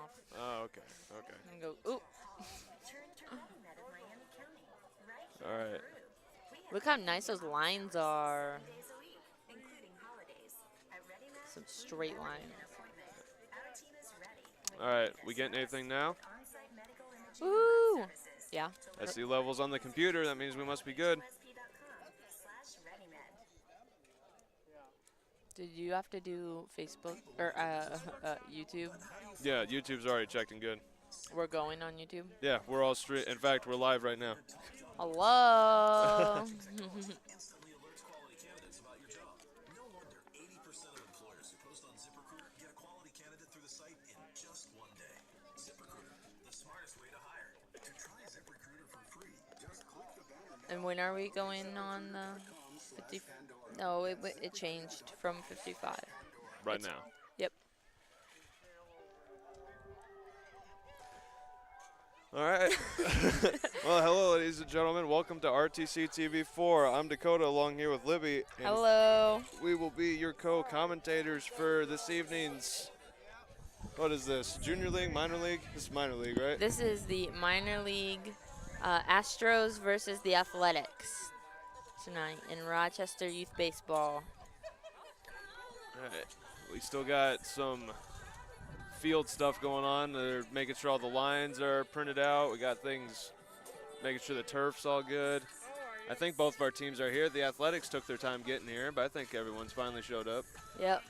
off. Oh, okay. Okay. And go, ooh. All right. Look how nice those lines are. Some straight lines. All right. We getting anything now? Ooh. Yeah. I see levels on the computer. That means we must be good. Did you have to do Facebook or YouTube? Yeah, YouTube's already checked and good. We're going on YouTube. Yeah, we're all straight. In fact, we're live right now. Hello. And when are we going on the 50? No, it changed from 55. Right It's, now. yep. All right. Well, hello, ladies and gentlemen. Welcome to RTC TV 4. I'm Dakota, along here with Libby. And Hello. we will be your co-commentators for this evening's. What is this? Junior league, minor league? This is minor league, right? This is the minor league Astros versus the Athletics tonight in Rochester Youth Baseball. All right. We still got some field stuff going on. They're making sure all the lines are printed out. We got things, making sure the turf's all good. I think both of our teams are here. The Athletics took their time getting here, but I think everyone's finally showed up. Yep.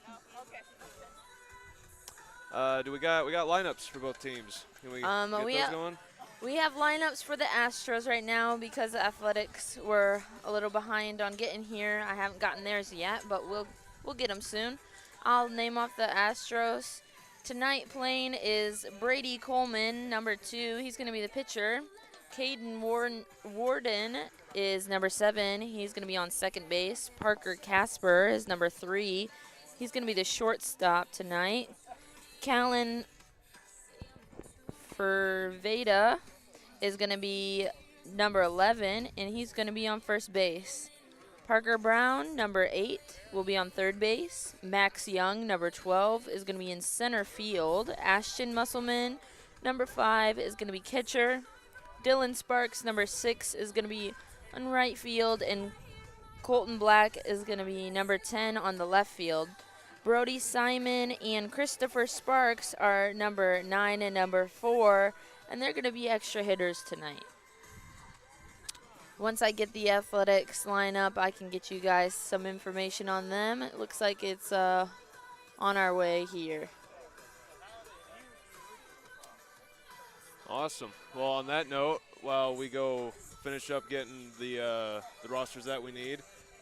Do we got lineups for both teams? Can we get those going? We have lineups for the Astros right now because the Athletics were a little behind on getting here. I haven't gotten theirs yet, but we'll get them soon. I'll name off the Astros. Tonight playing is Brady Coleman, number 2. He's going to be the pitcher. Caden Warden is number 7. He's going to be on second base. Parker Casper is number 3. He's going to be the shortstop tonight. Callan Ferveda is going to be number 11, and he's going to be on first base. Parker Brown, number 8, will be on third base. Max Young, number 12, is going to be in center field. Ashton Musselman, number 5, is going to be catcher. Dylan Sparks, number 6, is going to be on right field, and Colton Black is going to be number 10 on the left field. Brody Simon and Christopher Sparks are number 9 and number 4, and they're going to be extra hitters tonight. Once I get the Athletics lineup, I can get you guys some information on them. It looks like it's on our way here. Awesome. Well, on that note, while we go finish up getting the rosters that we need,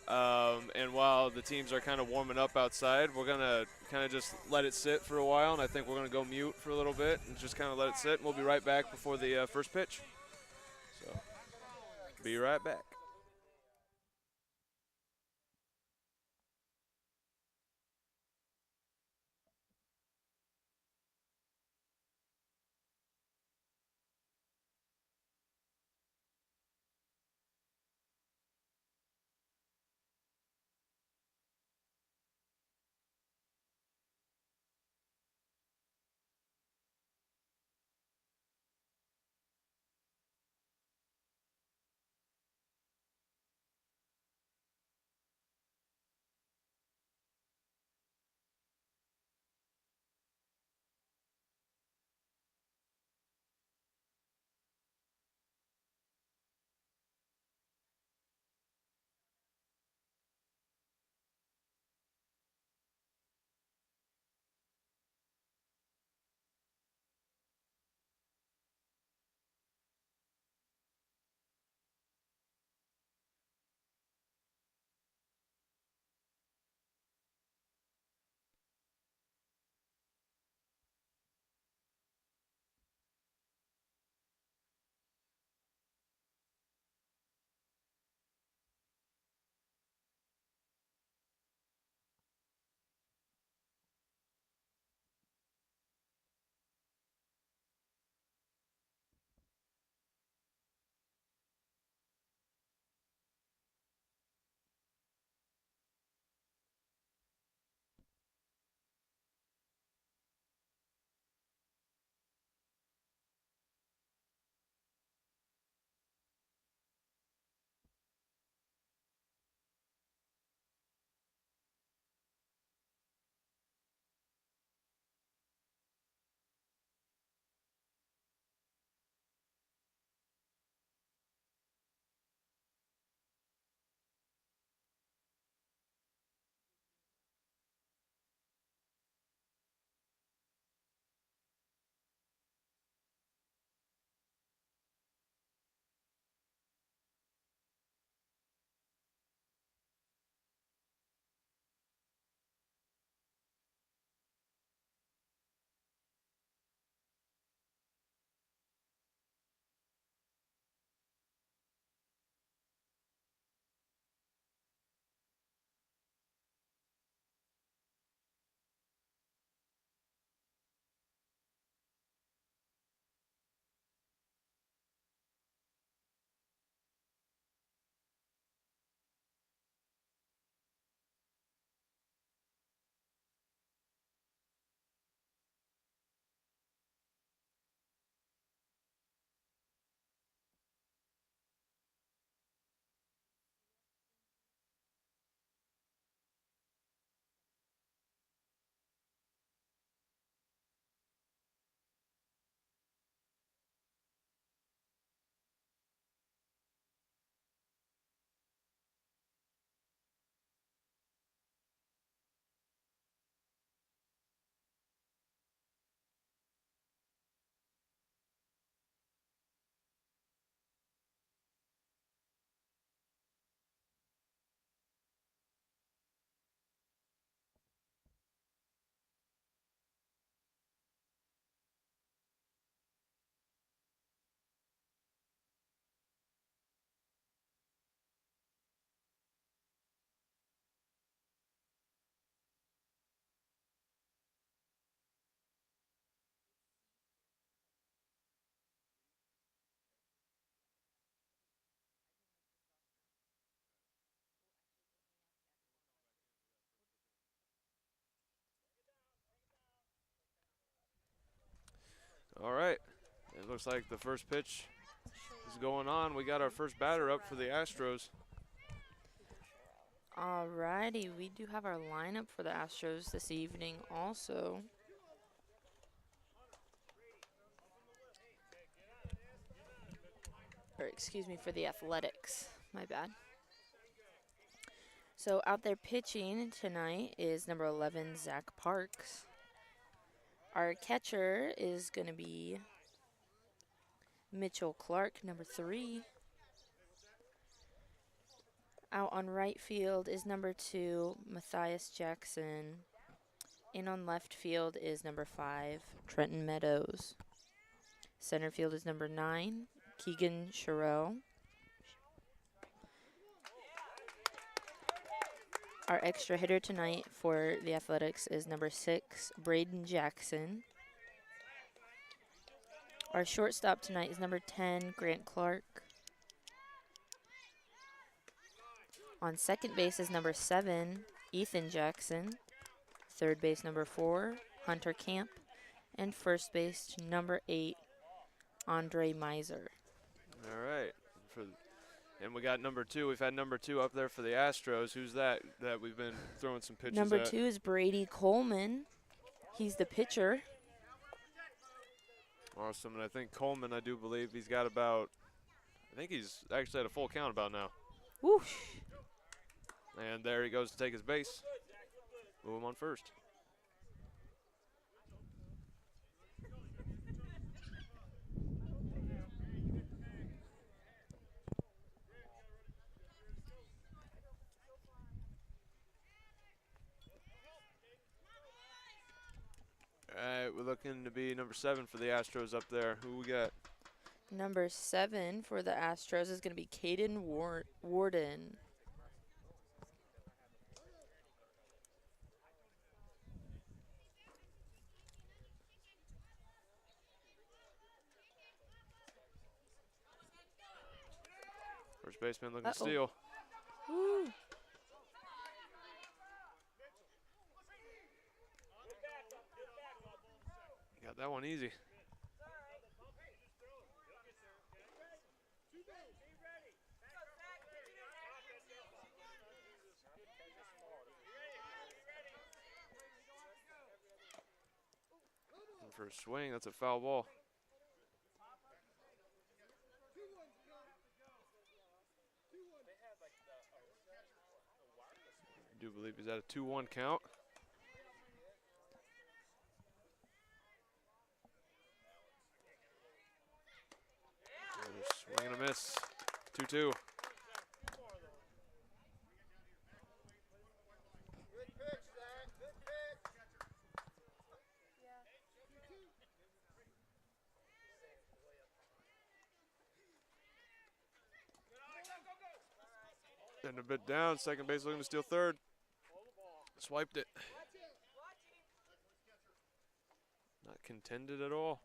and while the teams are kind of warming up outside, we're going to kind of just let it sit for a while, and I think we're going to go mute for a little bit and just kind of let it sit, and we'll be right back before the first pitch. So, be right back. All right. It looks like the first pitch is going on. We got our first batter up for the Astros. Alrighty, we do have our lineup for the Astros this evening also. Or excuse me, for the Athletics. My bad. So out there pitching tonight is number 11, Zach Parks. Our catcher is going to be Mitchell Clark, number 3. Out on right field is number 2, Matthias Jackson. In on left field is number 5, Trenton Meadows. Center field is number 9, Keegan Sherrill. Our extra hitter tonight for the Athletics is number 6, Braden Jackson. Our shortstop tonight is number 10, Grant Clark. On second base is number 7, Ethan Jackson. Third base, number 4, Hunter Camp. And first base, number 8, Andre Miser. All right. And we got number 2. We've had number 2 up there for the Astros. Who's that we've been throwing some pitches Number at? 2 is Brady Coleman. He's the pitcher. Awesome. And I think Coleman, I do believe he's got about, I think he's actually at a full count about now. Whoosh. And there he goes to take his base. Move him on first. All right, we're looking to be number 7 for the Astros up there. Who we got? Number 7 for the Astros is going to be Caden Warden. First baseman looking to steal. Woo. Got that one easy. And for a swing, that's a foul ball. I do believe he's at a 2-1 count. Swing and a miss. 2-2. And a bit down. Second base looking to steal third. Swiped it. Not contended at all.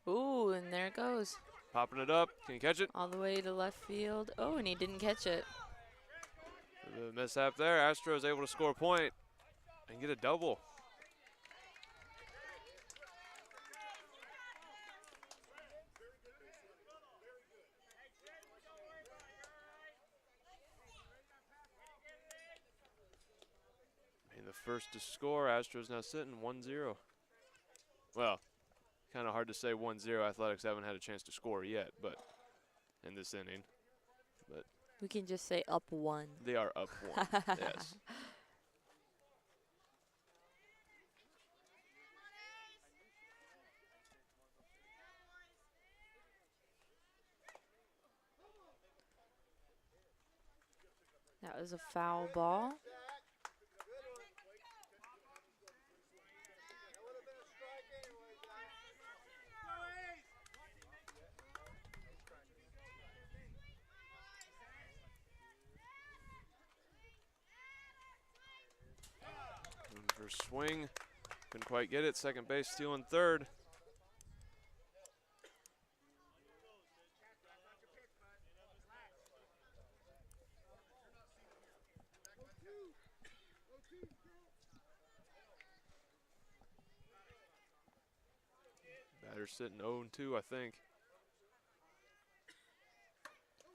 Ooh, and there it goes. Popping it up. Can you catch it? All the way to left field. Oh, and he didn't catch it. The mishap there. Astros able to score a point and get a double. And the first to score, Astros now sitting 1-0. Well, kind of hard to say 1-0. Athletics haven't had a chance to score yet, but in this inning. But We can just say up 1. they are up 1. Yes. That was a foul ball. For a swing, couldn't quite get it. Second base stealing third. Batter sitting 0-2, I think.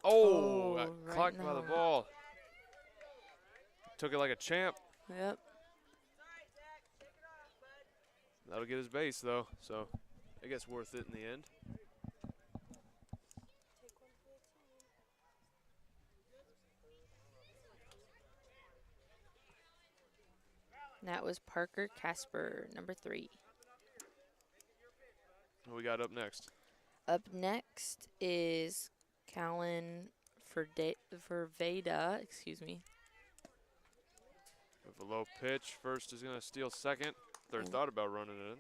Oh, got right clocked in by the helmet. ball. Took it like a champ. Yep. That'll get his base, though, so I guess worth it in the end. And that was Parker Casper, number 3. What we got up next? Up next is Callan Veda, excuse me. With a low pitch, first is going to steal second. Third And thought about running it in.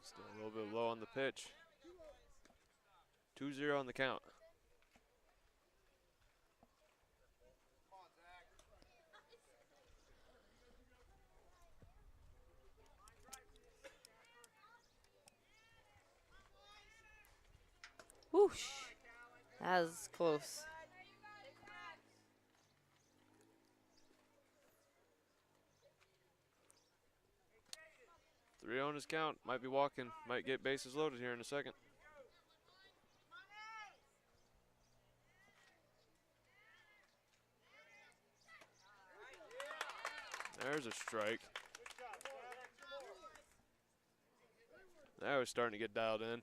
Still a little bit low on the pitch. 2-0 on the count. whoosh. That was close. Three on his count. Might be walking. Might get bases loaded here in a second. There's a strike. Now he's starting to get dialed in.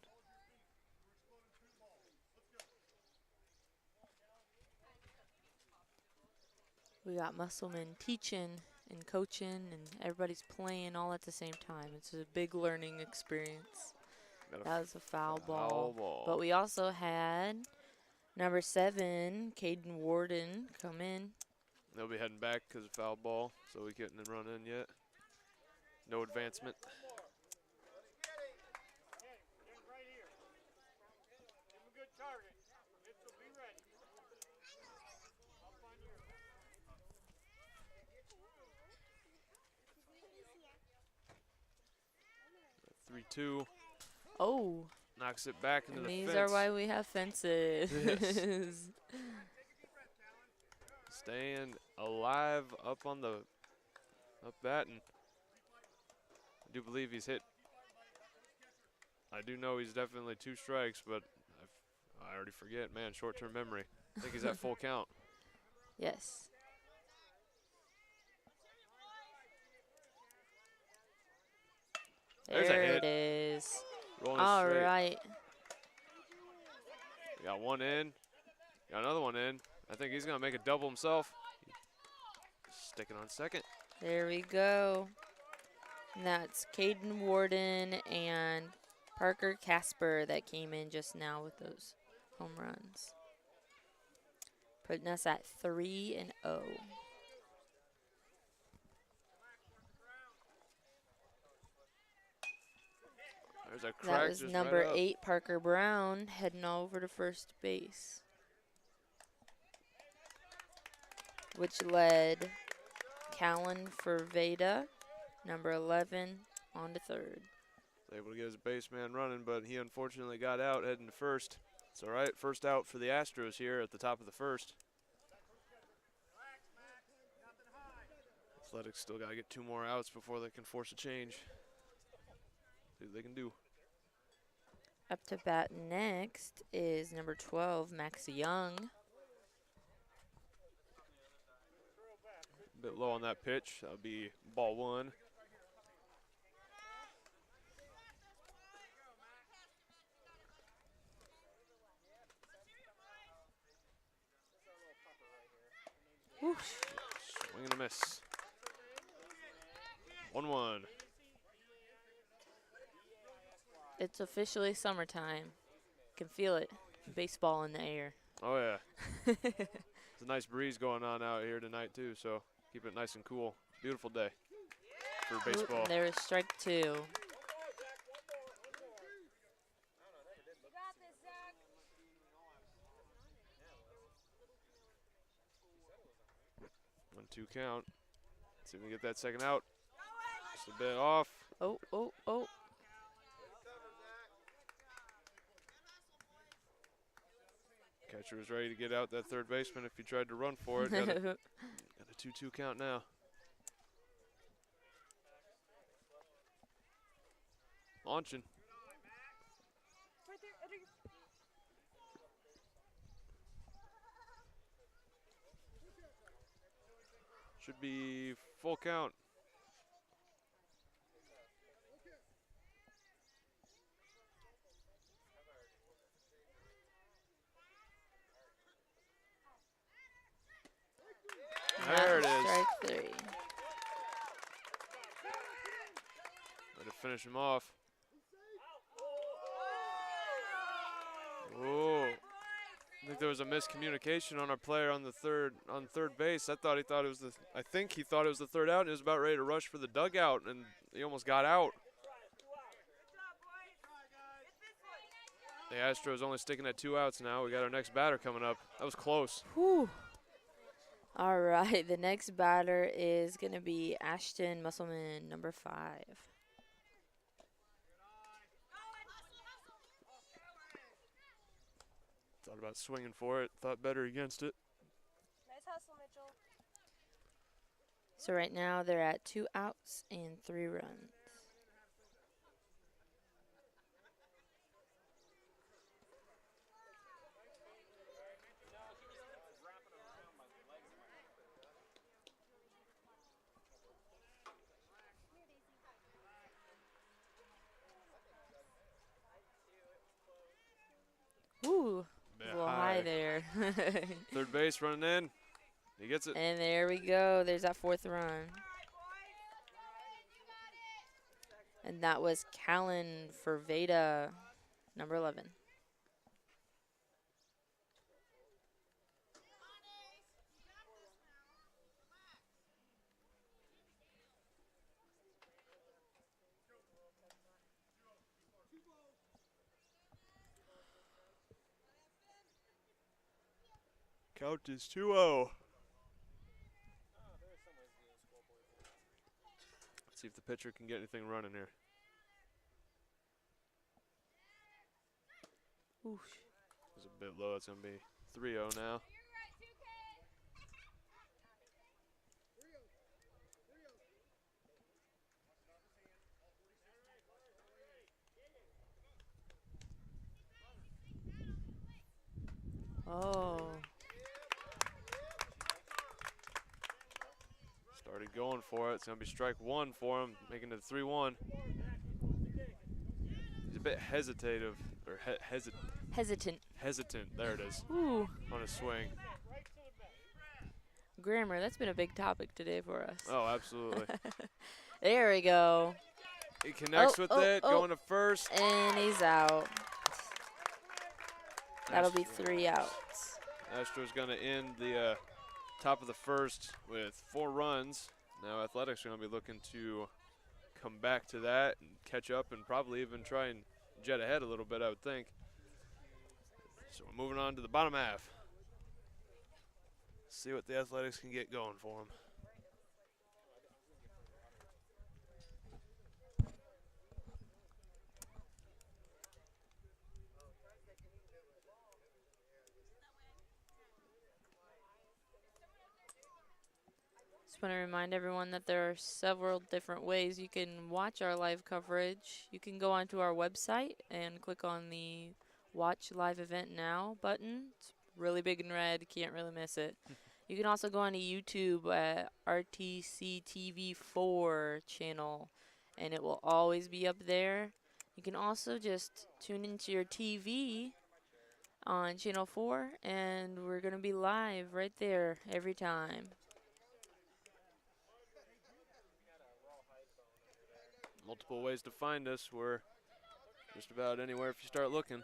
We got Musselman teaching and coaching, and everybody's playing all at the same time. It's a big learning experience. That was a foul ball. But we also had number 7, Caden Warden, come in. They'll be heading back because of foul ball, so we couldn't run in yet. No advancement. 3-2. Oh. Knocks it back into And the these fence. are why we have fences. Yes. Staying alive up on the batting. I do believe he's hit. I do know he's definitely 2 strikes, but I already forget. Man, short-term memory. I think he's at full count. Yes. There's a There hit. it is. Rolling All straight. right. We got one in. Got another one in. I think he's going to make a double himself. Sticking on second. There we go. And that's Caden Warden and Parker Casper that came in just now with those home runs. Putting us at 3-0. There's a crack. That was just number right up. 8, Parker Brown, heading over to first base, which led Callan Veda, number 11, on to third. Was able to get his base man running, but he unfortunately got out heading to first. It's all right. First out for the Astros here at the top of the first. Athletics still got to get 2 more outs before they can force a change. See what they can do. Up to bat next is number 12, Max Young. A bit low on that pitch. That'll be ball 1. Whoosh. Swing and a miss. 1-1. It's officially summertime. Can feel it. Baseball in the air. Oh, yeah. It's a nice breeze going on out here tonight, too, so keep it nice and cool. Beautiful day for baseball. There is strike 2. 2-2 count. See if we can get that second out. Just a bit off. Oh, oh, oh. Catcher was ready to get out that third baseman if he tried to run for it. Got a 2-2 count now. Launching. Should be full count. There it is. Strike 3. Way to finish him off. Oh, I think there was a miscommunication on our player on third base. I think he thought it was the third out, and he was about ready to rush for the dugout, and he almost got out. The Astros only sticking at 2 outs now. We got our next batter coming up. That was close. Whew. All right, the next batter is going to be Ashton Musselman, number 5. Thought about swinging for it. Thought better against it. Nice hustle, Mitchell. So right now they're at 2 outs and 3 runs. Ooh, a little high there. Third base running in. He gets it. And there we go. There's that 4th run. And that was Callan for Veda, number 11. Count is 2-0. Let's see if the pitcher can get anything running here. Oof. It's a bit low. It's going to be 3-0 now. Oh. Started going for it. It's going to be strike 1 for him, making it 3-1. He's a bit hesitative, or Hesitant. There it is. Ooh. On his swing. Grammar, that's been a big topic today for us. Oh, absolutely. There we go. He connects with it, going to first. And he's out. That'll be 3 outs. Astros going to end the top of the first with 4 runs. Now Athletics are going to be looking to come back to that and catch up and probably even try and jet ahead a little bit, I would think. So we're moving on to the bottom half. See what the Athletics can get going for them. Just want to remind everyone that there are several different ways you can watch our live coverage. You can go onto our website and click on the Watch Live Event Now button. It's really big and red. Can't really miss it. You can also go onto YouTube at RTC TV4 channel, and it will always be up there. You can also just tune into your TV on Channel 4, and we're going to be live right there every time. Multiple ways to find us. We're just about anywhere if you start looking.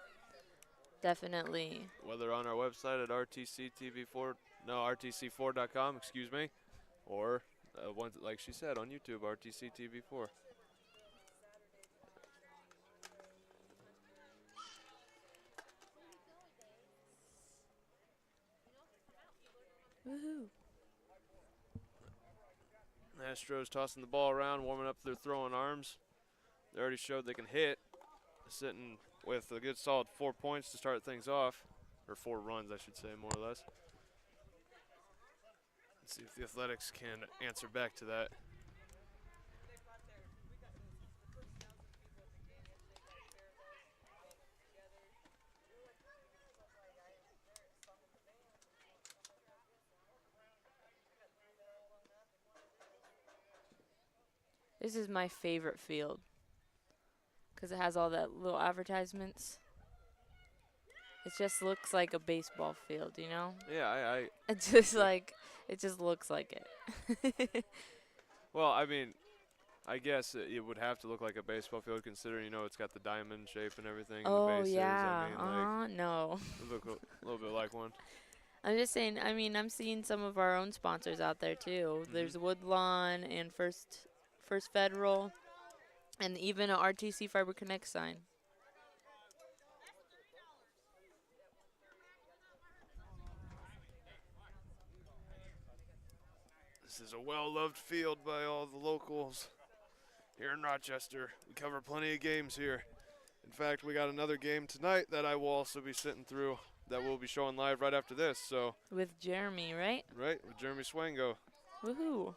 Definitely. Whether on our website at RTC4.com, excuse me, or like she said, on YouTube, RTC TV4. Woohoo. Astros tossing the ball around, warming up their throwing arms. They already showed they can hit. Sitting with a good solid 4 points to start things off. Or 4 runs, I should say, more or less. Let's see if the Athletics can answer back to that. This is my favorite field because it has all that little advertisements. It just looks like a baseball field, you know? Yeah, It's just like, it just looks like it. well, I mean, I guess it would have to look like a baseball field considering, it's got the diamond shape and everything. And the Oh, bases. yeah. I mean, No. it look a little bit like one. I'm just saying, I'm seeing some of our own sponsors out there too. There's Woodlawn and First Federal and even a RTC Fiber Connect sign. This is a well-loved field by all the locals here in Rochester. We cover plenty of games here. In fact, we got another game tonight that I will also be sitting through that we'll be showing live right after this. So With Jeremy, right? Right, with Jeremy Swango. Woohoo.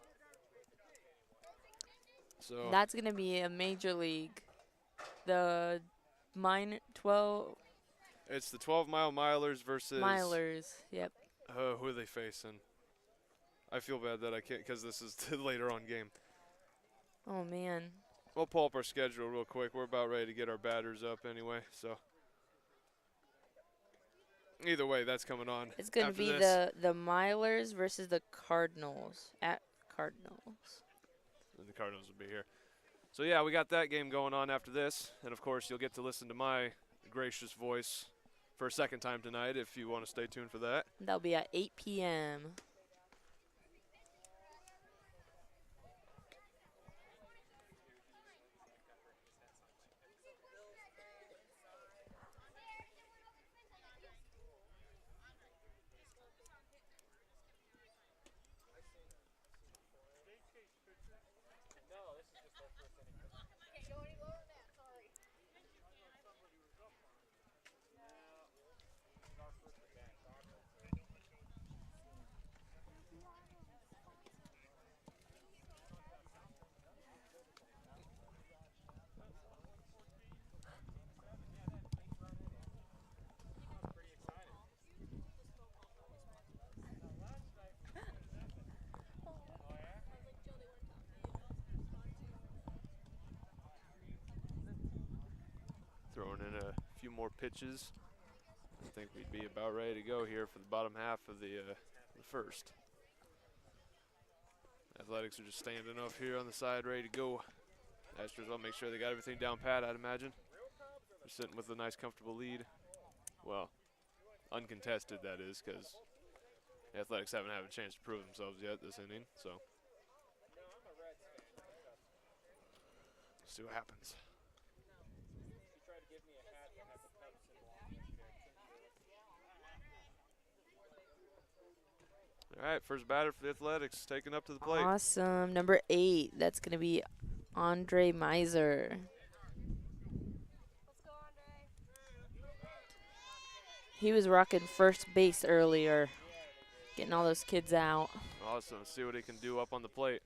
So That's going to be a major league. The 12 it's the 12-mile milers versus milers. Yep. who are they facing? I feel bad that I can't because this is the later on game. Oh, man. We'll pull up our schedule real quick. We're about ready to get our batters up anyway. So either way, that's coming on. It's going to be this. the Milers versus the Cardinals at Cardinals. And the Cardinals will be here. So, yeah, we got that game going on after this. And, of course, you'll get to listen to my gracious voice for a second time tonight if you want to stay tuned for that. That'll be at 8 p.m. Throwing in a few more pitches. I think we'd be about ready to go here for the bottom half of the first. Athletics are just standing up here on the side ready to go. Astros will make sure they got everything down pat, I'd imagine. They're sitting with a nice comfortable lead. Well, uncontested that is, because the Athletics haven't had a chance to prove themselves yet this inning. So see what happens. All right, first batter for the Athletics, taken up to the plate. Awesome. Number 8. That's going to be Andre Miser. Let's go, Andre. He was rocking first base earlier, getting all those kids out. Awesome. See what he can do up on the plate.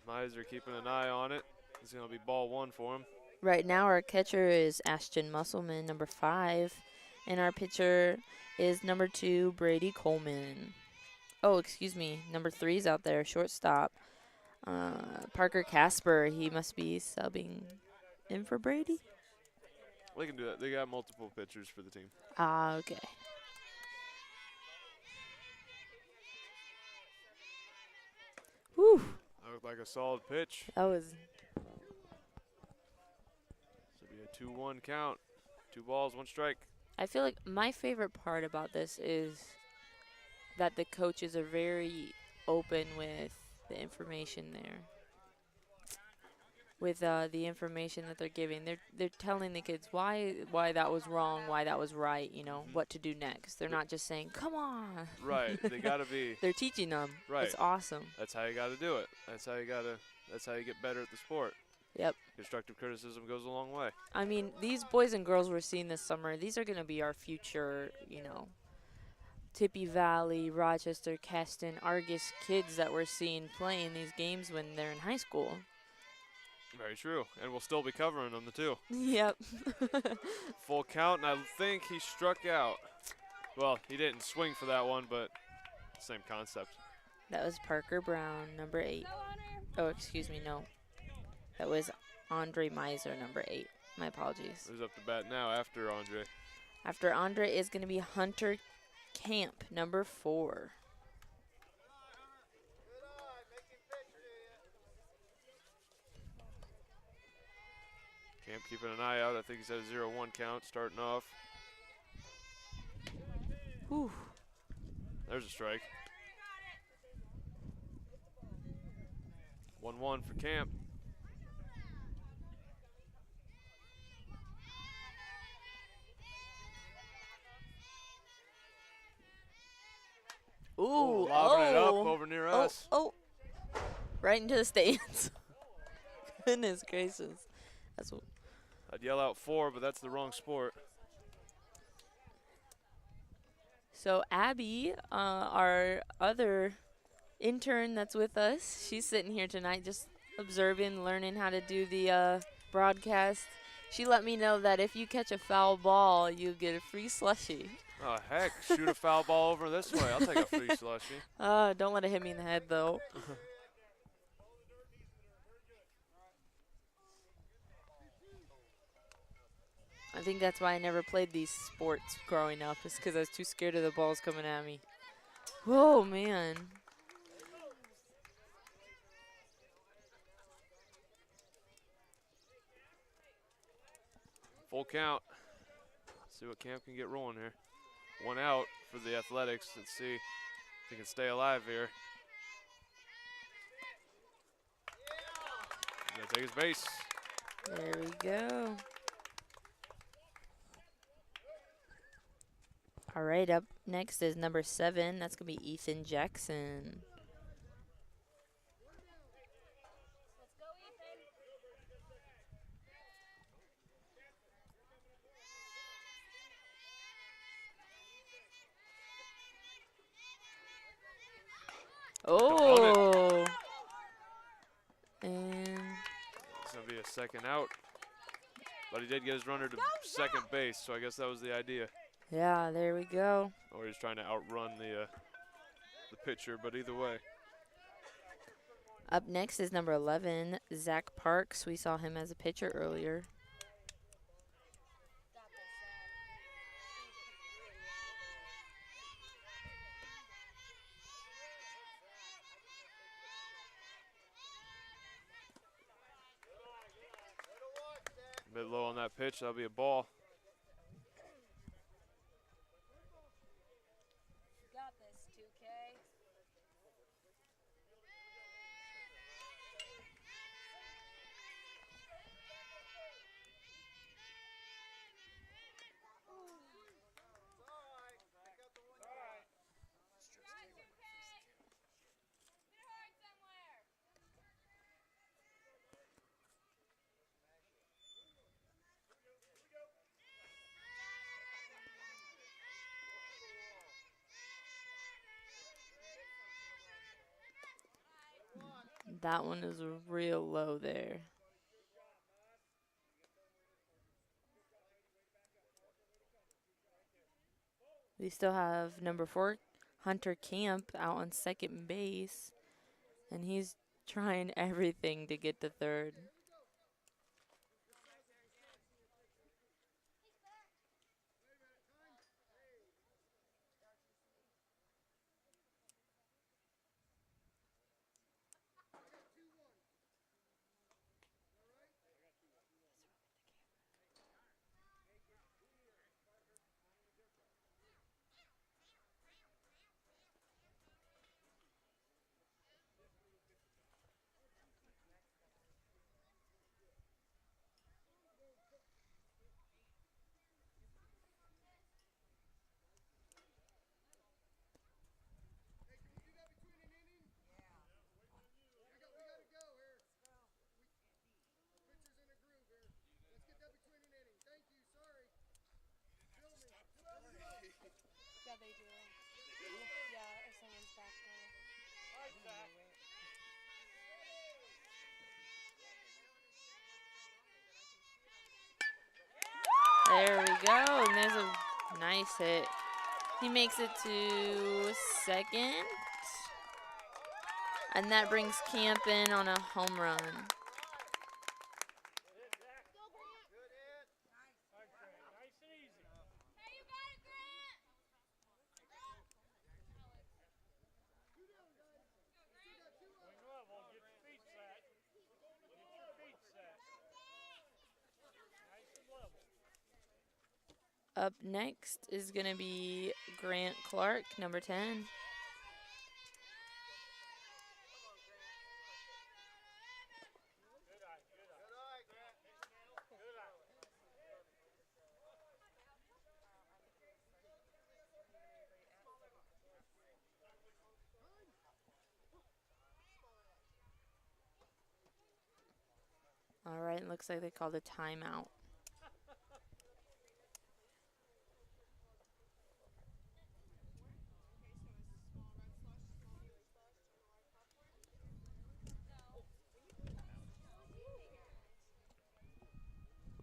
Miser keeping an eye on it. It's going to be ball 1 for him. Right now, our catcher is Ashton Musselman, number 5, and our pitcher is number 2, Brady Coleman. Oh, excuse me, number 3 is out there, shortstop. Parker Casper, he must be subbing in for Brady. They can do that. They got multiple pitchers for the team. Ah, okay. Whew, That looked like a solid pitch. that was This will be a 2-1 count. 2 balls, 1 strike. I feel like my favorite part about this is that the coaches are very open with the information there. with the information that they're giving. They're telling the kids why that was wrong, why that was right. You know, what to do next. They're not just saying, "Come on." Right. They got to be. They're teaching them. Right. It's awesome. That's how you got to do it. That's how you get better at the sport. Yep. Constructive criticism goes a long way. I mean, these boys and girls we're seeing this summer, these are going to be our future, you know, Tippy Valley, Rochester, Keston, Argus kids that we're seeing playing these games when they're in high school. Very true. And we'll still be covering them, too. Yep. Full count, and I think he struck out. Well, he didn't swing for that one, but same concept. That was Parker Brown, number 8. Oh, excuse me, no. That was Andre Miser, number 8. My apologies. Who's up to bat now after Andre? After Andre is going to be Hunter Camp, number 4. Camp keeping an eye out. I think he's at a 0-1 count starting off. Whew. There's a strike. 1-1 for Camp. Ooh, lobbing it up over near us. Oh, right into the stands. Goodness gracious. That's what. I'd yell out 4, but that's the wrong sport. So Abby, our other intern that's with us, she's sitting here tonight just observing, learning how to do the broadcast. She let me know that if you catch a foul ball, you get a free slushie. Oh, heck. Shoot a foul ball over this way. I'll take a free slushie. Don't let it hit me in the head, though. I think that's why I never played these sports growing up, is because I was too scared of the balls coming at me. Whoa, man. Full count. See what Camp can get rolling here. 1 out for the Athletics. Let's see if he can stay alive here. He's going to take his base. There we go. All right, up next is number 7. That's going to be Ethan Jackson. Let's go, Ethan. Oh. And It's going to be a second out. But he did get his runner to second base, so I guess that was the idea. yeah, there we go. Or he's trying to outrun the pitcher, but either way. Up next is number 11, Zach Parks. We saw him as a pitcher earlier. Got this, A bit low on that pitch. That'll be a ball. Got this, 2K. That one is real low there. We still have number 4, Hunter Camp, out on second base. And he's trying everything to get to third. Yeah, they do. Yeah, if someone's back there. There we go, and there's a nice hit. He makes it to second, and that brings Camp in on a home run. Up next is going to be Grant Clark, number 10. All right, looks like they called a timeout.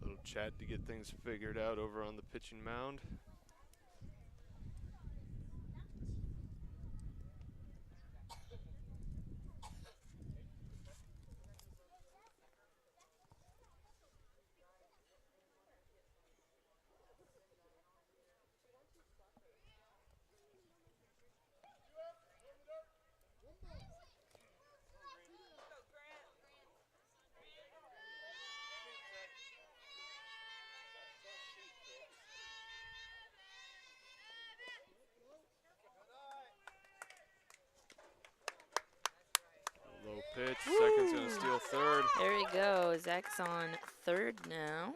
Little chat to get things figured out over on the pitching mound. Low pitch, second's gonna steal third. There we go. Zach's on third now.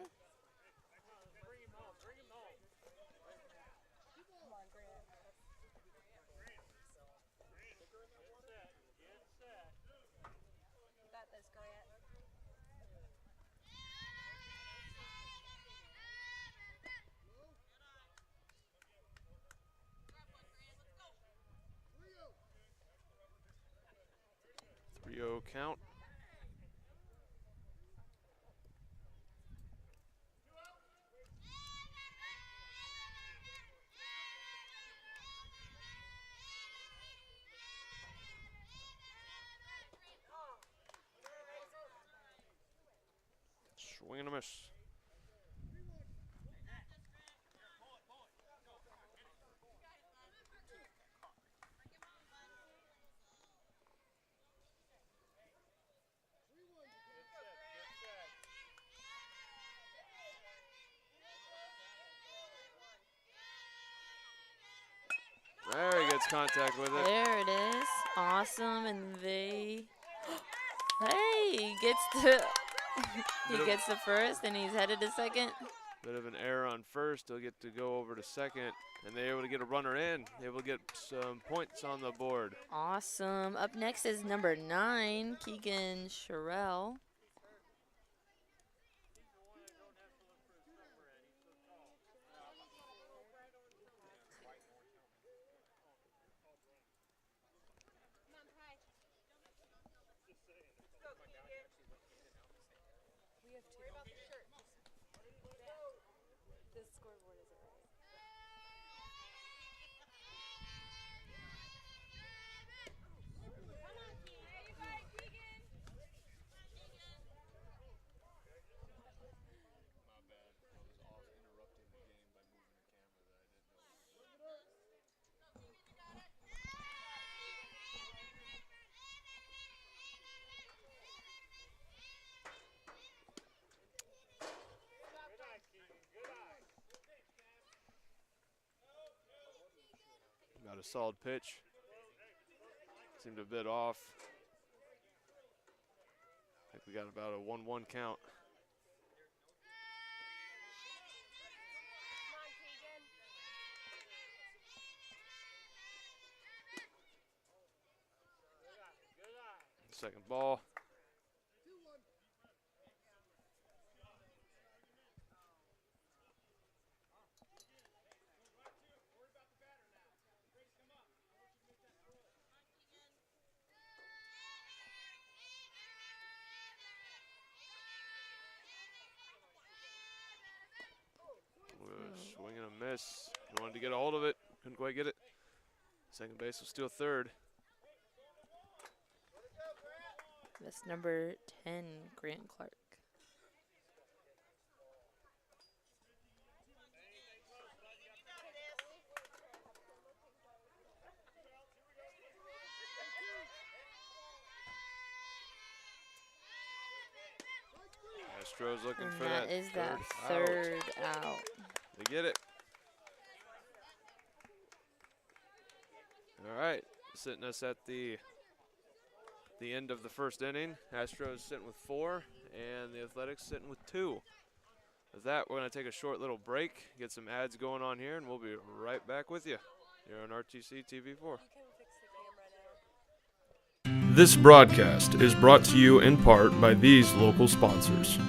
You got this, Grant. Three-0 count. Swing and a miss. There he gets contact with it. There it is. Awesome, and they... Hey, he gets the first, and he's headed to second. Bit of an error on first. He'll get to go over to second, and they're able to get a runner in. Able to get some points on the board. Awesome. Up next is number 9, Keegan Sherrill. We have two. Worry about the shirt. This scoreboard isn't right. Come on, Keegan. There you go, Keegan. My bad. I was off interrupting the game by moving the camera that I didn't know. Got a solid pitch. Seemed a bit off. I think we got about a 1-1 count. Come on, Keegan. Second ball. and a miss. He wanted to get a hold of it. Couldn't quite get it. Second base will steal third. That's number 10, Grant Clark. Astros looking And for that that is that third third out. They get it. All right, sitting us at the end of the first inning. Astros sitting with 4, and the Athletics sitting with 2. With that, we're going to take a short little break, get some ads going on here, and we'll be right back with you here on RTC TV4. This broadcast is brought to you in part by these local sponsors.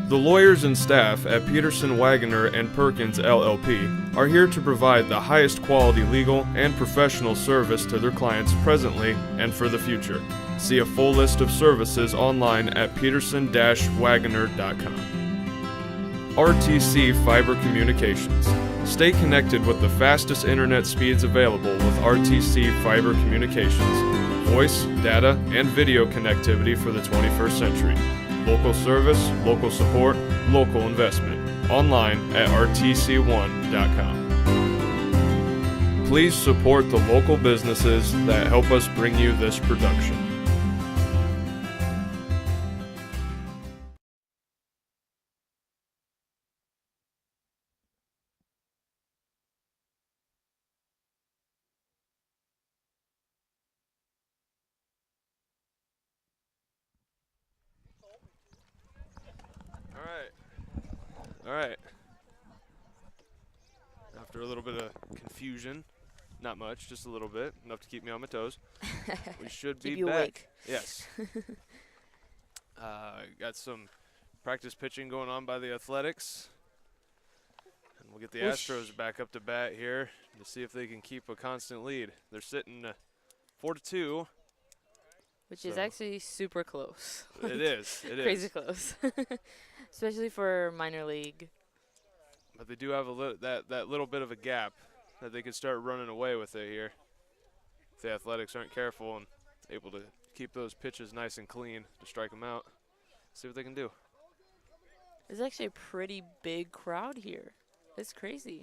The lawyers and staff at Peterson, Wagoner & Perkins LLP are here to provide the highest quality legal and professional service to their clients presently and for the future. See a full list of services online at peterson-wagoner.com. RTC Fiber Communications. Stay connected with the fastest internet speeds available with RTC Fiber Communications. Voice, data, and video connectivity for the 21st century. Local service, local support, local investment. Online at rtc1.com. Please support the local businesses that help us bring you this production. All right. After a little bit of confusion, not much, just a little bit, enough to keep me on my toes. We should be Keep you back. awake. Yes. Got some practice pitching going on by the Athletics. And we'll get the Whoosh. Astros back up to bat here to see if they can keep a constant lead. They're sitting 4-2. Which is So- actually super close. It is. It is. Crazy close. Especially for minor league. But they do have that little bit of a gap that they could start running away with it here. If the Athletics aren't careful and able to keep those pitches nice and clean to strike them out. See what they can do. There's actually a pretty big crowd here. It's crazy.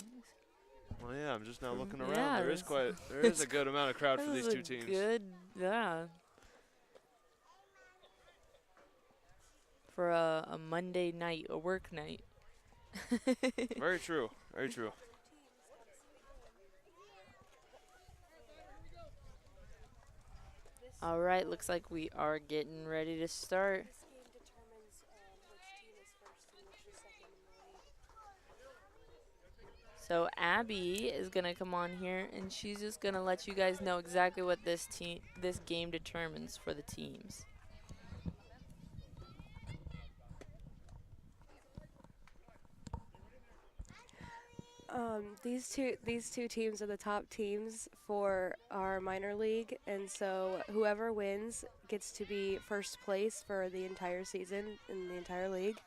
Well, yeah, I'm just now looking around. Yeah, There is there's- a good amount of crowd for This these is two a teams. Good, yeah. For a Monday night, a work night. Very true. Very true. All right, looks like we are getting ready to start. This game determines which team is first and which is second in the league. So Abby is gonna come on here, and she's just gonna let you guys know exactly what this game determines for the teams. These two teams are the top teams for our minor league, and so whoever wins gets to be first place for the entire season in the entire league,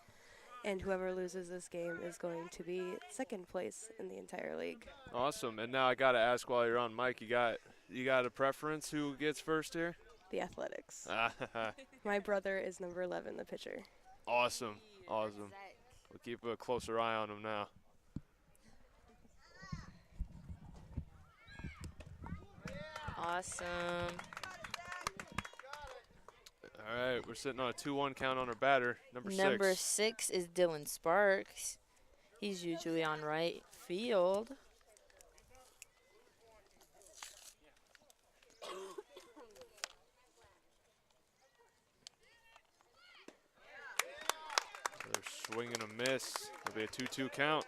and whoever loses this game is going to be second place in the entire league. Awesome. And now I got to ask while you're on, Mike, you got a preference who gets first here? The Athletics. My brother is number 11, the pitcher. Awesome. Awesome. We'll keep a closer eye on him now. Awesome. All right, we're sitting on a 2-1 count on our batter, number 6. Number 6 is Dylan Sparks. He's usually on right field. They're swinging a miss. It'll be a 2-2 count.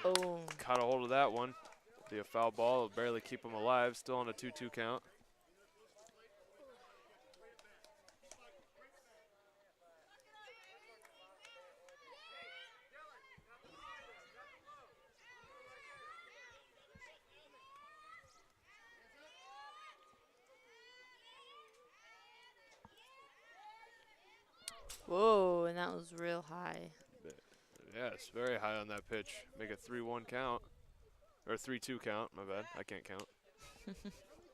Oh, Caught a hold of that one. Be a foul ball. It'll barely keep them alive. Still on a 2-2 count. Whoa, and that was real high. Yeah, it's very high on that pitch. Make a 3-1 count. Or 3-2 count, my bad. I can't count.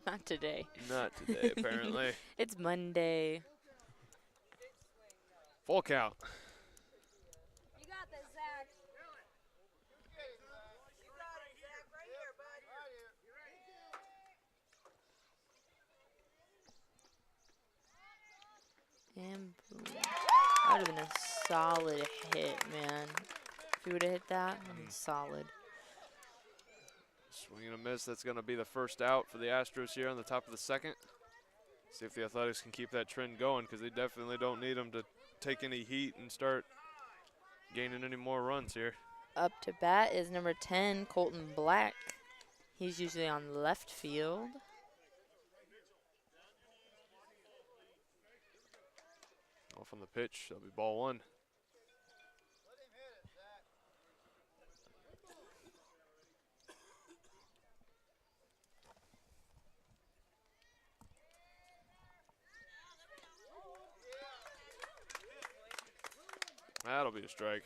Not today. Not today, apparently. It's Monday. Full count. You got this, Zach. And boom. That would have been a solid hit, man. If you would have hit that, that would have been solid. Swing and a miss. That's going to be the first out for the Astros here on the top of the second. See if the Athletics can keep that trend going, because they definitely don't need them to take any heat and start gaining any more runs here. Up to bat is number 10, Colton Black. He's usually on left field. Off on the pitch. That'll be ball one. That'll be a strike.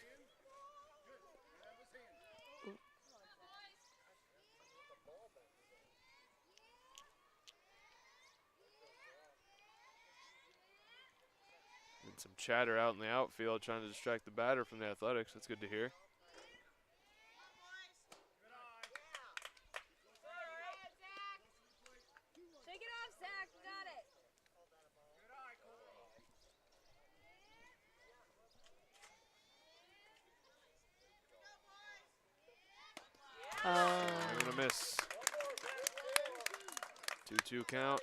And some chatter out in the outfield trying to distract the batter from the Athletics. That's good to hear. Shake it off, Zach. You got it. Swing and a miss. 2-2 count.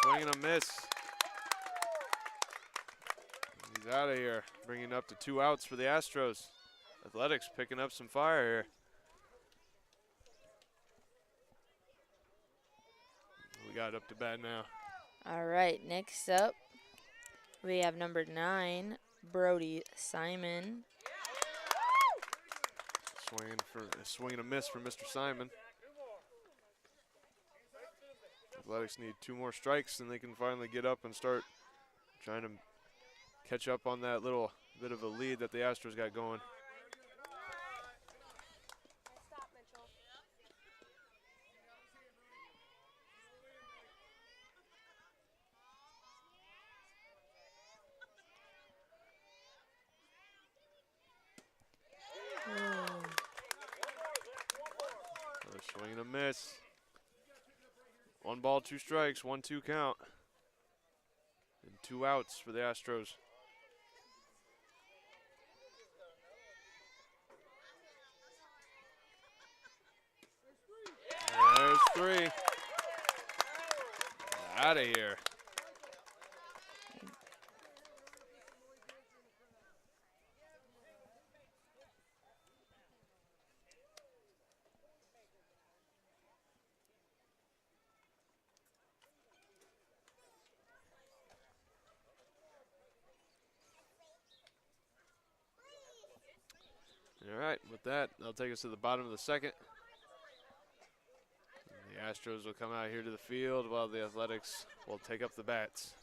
Swing and a miss. He's out of here, bringing up to 2 outs for the Astros. Athletics picking up some fire here. We got up to bat now. All right, next up, we have number 9, Brody Simon. Swing and a miss for Mr. Simon. Athletics need 2 more strikes, and they can finally get up and start trying to catch up on that little bit of a lead that the Astros got going. Stop, Mitchell. Another swing and a miss. 1 ball, 2 strikes, 1-2 count. And 2 outs for the Astros. There's 3. Out of here. All right, with that, that'll take us to the bottom of the second. The Astros will come out here to the field while the Athletics will take up the bats.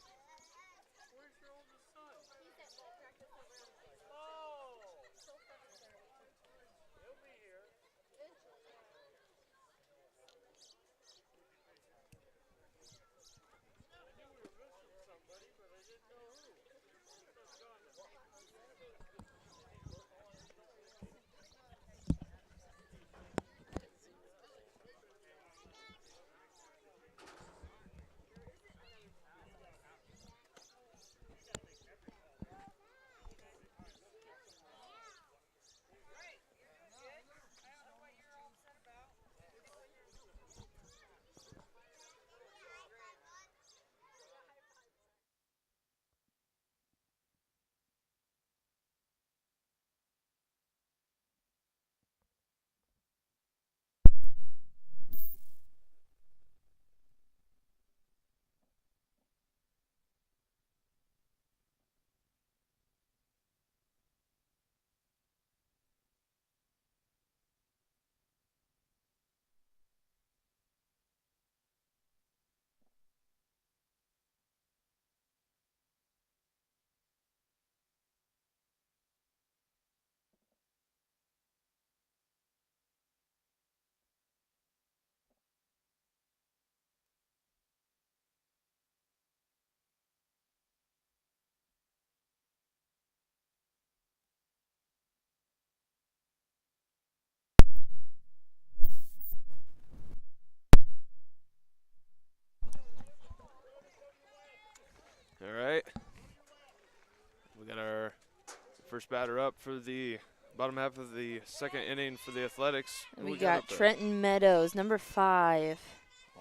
First batter up for the bottom half of the second inning for the Athletics. Who We up got there? Trenton Meadows, number 5.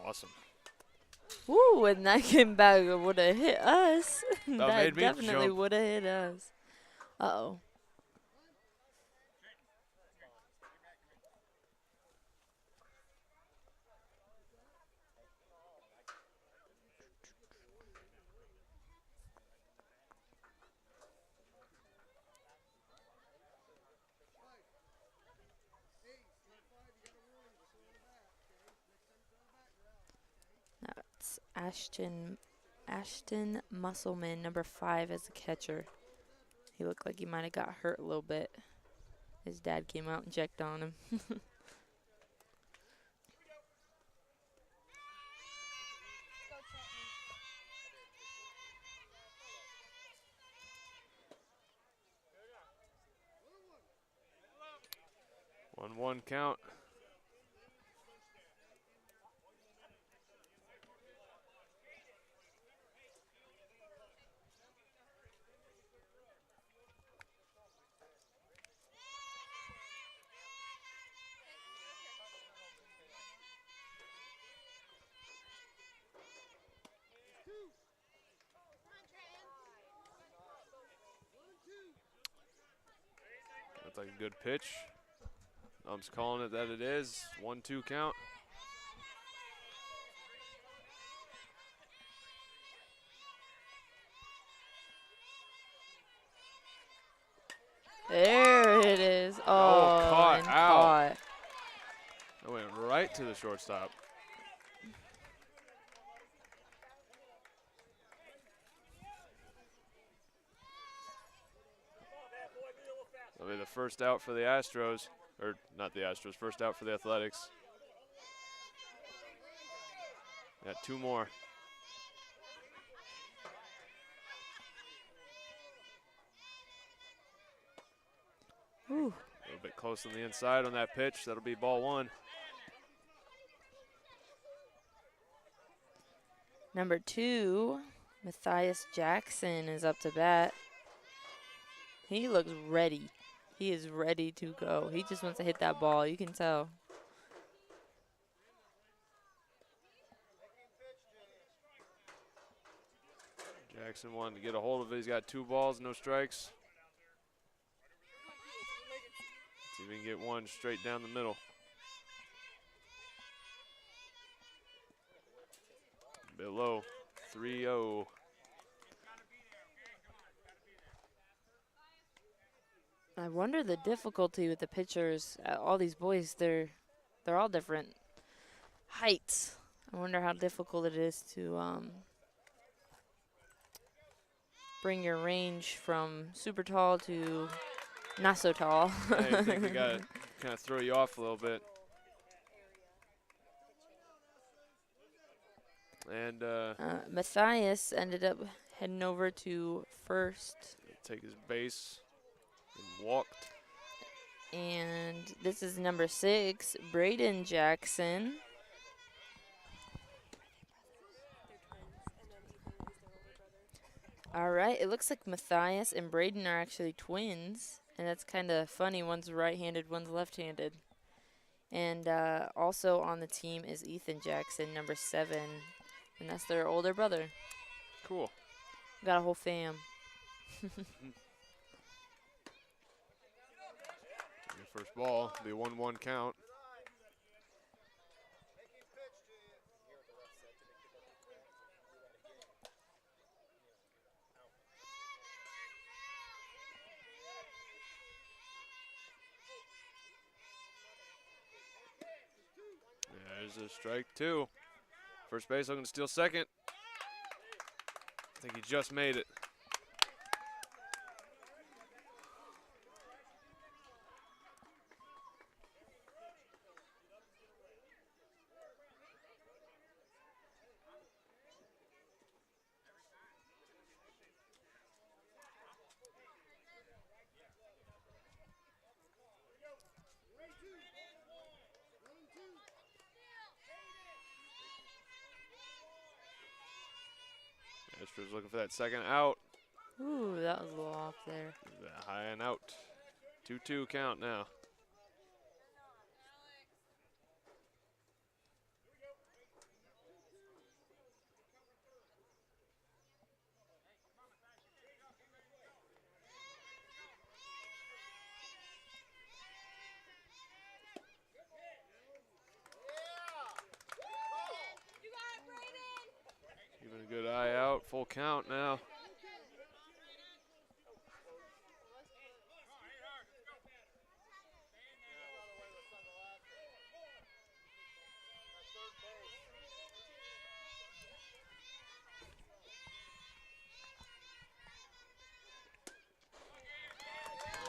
Awesome. Woo, when that came back, it would have hit us. That That made me definitely jump. would have hit us. Uh-oh. That's Ashton Musselman, number 5, as the catcher. He looked like he might have got hurt a little bit. His dad came out and checked on him. 1-1 count. That's like a good pitch. I'm just calling it that it is. 1-2 count. There it is. Oh, caught and out. caught. That went right to the shortstop. That'll be the first out for the Astros. Or not the Astros, first out for the Athletics. Got 2 more. Ooh. A little bit close on the inside on that pitch. That'll be ball 1. Number 2, Matthias Jackson is up to bat. He looks ready. He is ready to go. He just wants to hit that ball. You can tell. Jackson wanted to get a hold of it. He's got 2 balls, no strikes. See if we can get one straight down the middle. A bit low. 3-0. I wonder the difficulty with the pitchers. All these boys, they're all different heights. I wonder how difficult it is to bring your range from super tall to not so tall. I think we got to kind of throw you off a little bit. And Matthias ended up heading over to first. take his base and walked. And this is number 6, Braden Jackson. All right, it looks like Matthias and Braden are actually twins, and that's kind of funny. One's right-handed, one's left-handed. And also on the team is Ethan Jackson, number 7, and that's their older brother. Cool. Got a whole fam. First ball, be a 1-1 count. There's a strike 2. First base looking to steal second. I think he just made it. Astros looking for that second out. Ooh, that was a little off there. High and out. 2-2 count now. Keeping a good eye out. Full count now.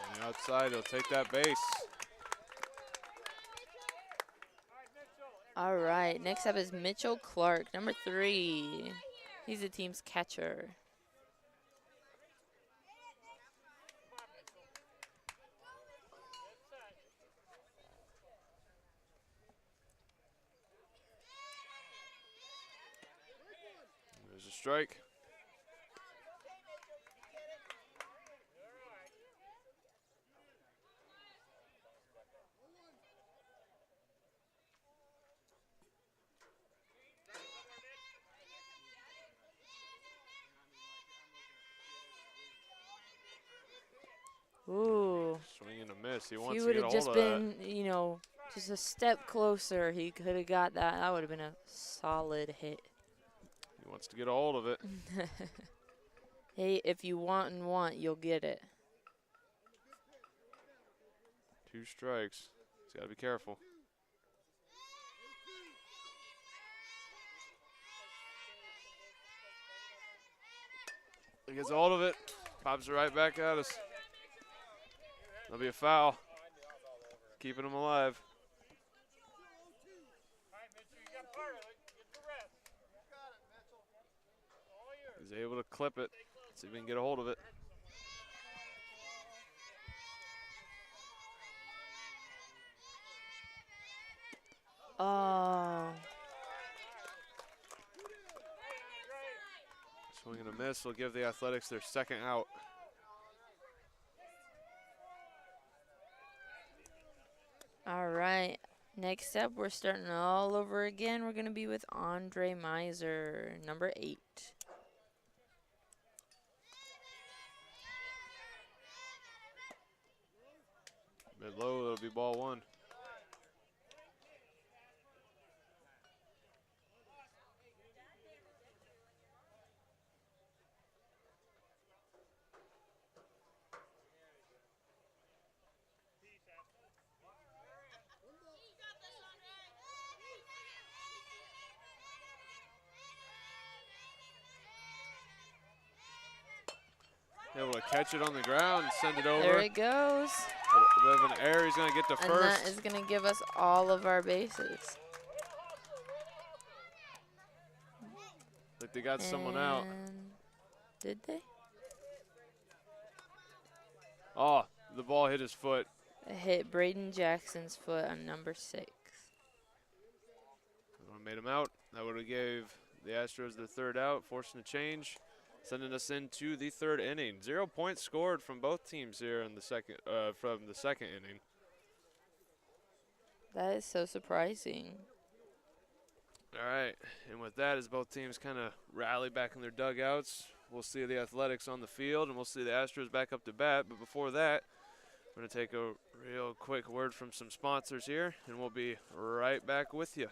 On the outside, he'll take that base. All right, next up is Mitchell Clark, number 3. He's the team's catcher. There's a strike. Ooh. Swing and a miss. He If wants he to would get a have hold just of been, you know, just a step closer, he could have got that. That would have been a solid hit. that. He wants to get a hold of it. Hey, if you want and want, you'll get it. 2 strikes. He's got to be careful. He gets a hold of it. Pops it right back at us. That'll be a foul. Keeping him alive. He's able to clip it. See if we can get a hold of it. Oh. Swing and a miss will give the Athletics their second out. All right. Next up, we're starting all over again. We're going to be with Andre Miser, number 8. Mid low, that'll be ball 1. Able to catch it on the ground, send it over. There it goes. A bit of an error. He's going to get to And first. that is going to give us all of our bases. Like they got someone out. And did they? Oh, the ball hit his foot. It hit Braden Jackson's foot on number 6. That would have made him out. That would have gave the Astros their third out, forcing a change, sending us into the 3rd inning. 0 points scored from both teams here in the second inning. That is so surprising. All right, and with that, as both teams kind of rally back in their dugouts, we'll see the Athletics on the field, and we'll see the Astros back up to bat. But before that, we're going to take a real quick word from some sponsors here, and we'll be right back with you.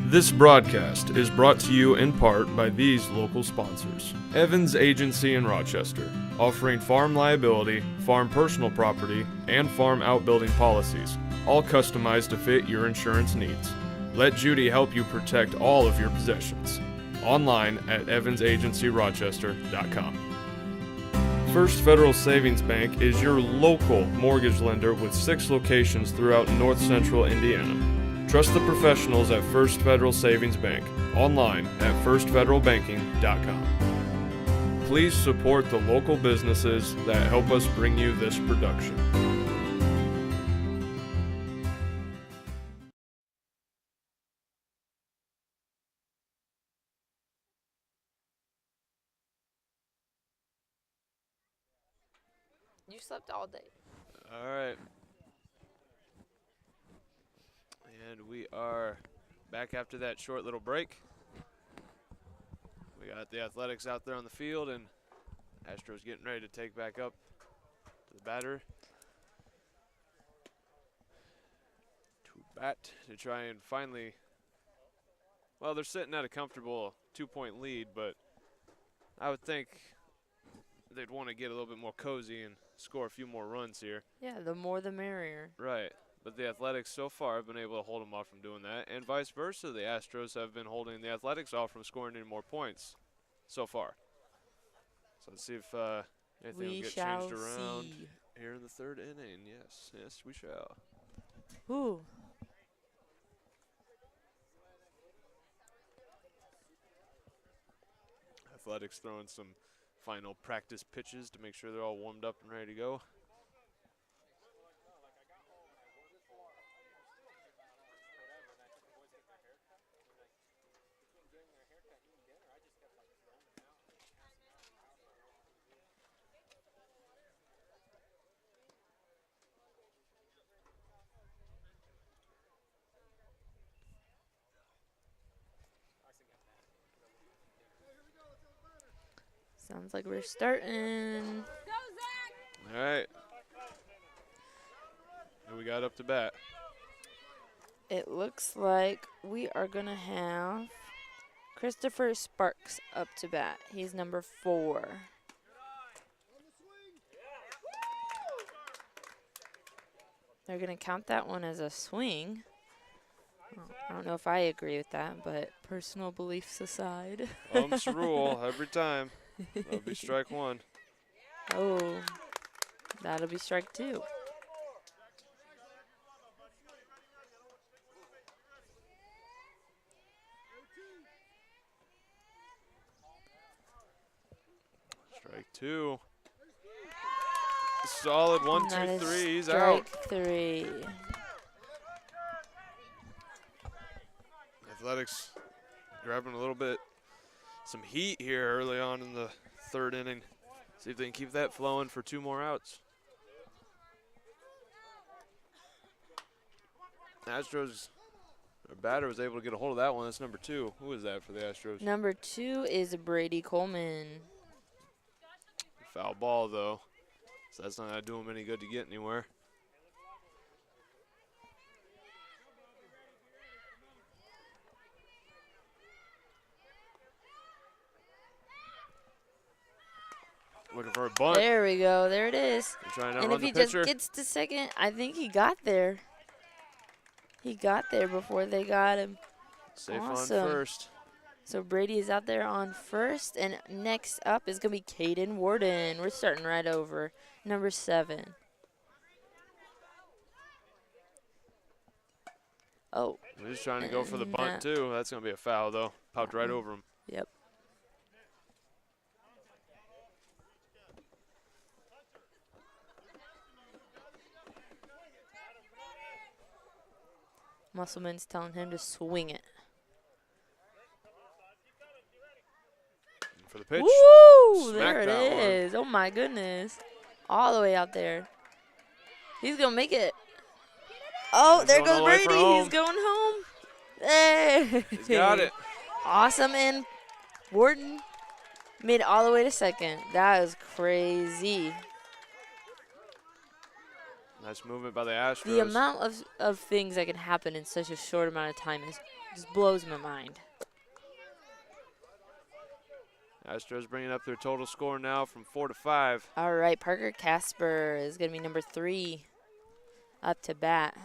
This broadcast is brought to you in part by these local sponsors. Evans Agency in Rochester, offering farm liability, farm personal property, and farm outbuilding policies, all customized to fit your insurance needs. Let Judy help you protect all of your possessions. Online at evansagencyrochester.com. First Federal Savings Bank is your local mortgage lender with 6 locations throughout North Central Indiana. Trust the professionals at First Federal Savings Bank, online at firstfederalbanking.com. Please support the local businesses that help us bring you this production. You slept all day. All right. And we are back after that short little break. We got the Athletics out there on the field, and Astros getting ready to take back up to the batter. To bat to try and finally, well, they're sitting at a comfortable 2-point lead, but I would think they'd want to get a little bit more cozy and score a few more runs here. Yeah, the more the merrier. Right. But the Athletics so far have been able to hold them off from doing that, and vice versa. The Astros have been holding the Athletics off from scoring any more points so far. So let's see if anything will get changed around here in the third inning. Yes, yes, we shall. Ooh. Athletics throwing some final practice pitches to make sure they're all warmed up and ready to go. Sounds like we're starting. All right. Who we got up to bat? It looks like we are going to have Christopher Sparks up to bat. He's number 4. They're going to count that one as a swing. I don't know if I agree with that, but personal beliefs aside. Umps rule every time. That'll be strike 1. Oh, that'll be strike 2. Strike 2. Solid 1, 2, 3. He's out. Strike 3. Athletics grabbing a little bit, some heat here early on in the third inning. See if they can keep that flowing for 2 more outs. Astros, their batter was able to get a hold of that one. That's number 2. Who is that for the Astros? Number 2 is Brady Coleman. Foul ball, though. So that's not going to do him any good to get anywhere. Looking for a bunt. There we go. There it is. Trying to And run if the he pitcher. just gets to second, I think he got there. He got there before they got him. Safe Awesome. on first. So Brady is out there on first, and next up is going to be Caden Warden. We're starting right over. Number 7. Oh. He's trying to go for the bunt, too. That's going to be a foul, though. Popped right over him. Yep. Musselman's telling him to swing it. For the pitch. Woo! Smack There it that one. is. Oh, my goodness. All the way out there. He's going to make it. Oh, He's there going all goes the way for Brady. home. He's going home. Hey. He's got it. Awesome. And Warden made it all the way to second. That is crazy. Nice movement by the Astros. The amount of things that can happen in such a short amount of time just blows my mind. Astros bringing up their total score now from 4 to 5. All right, Parker Casper is going to be number 3 up to bat.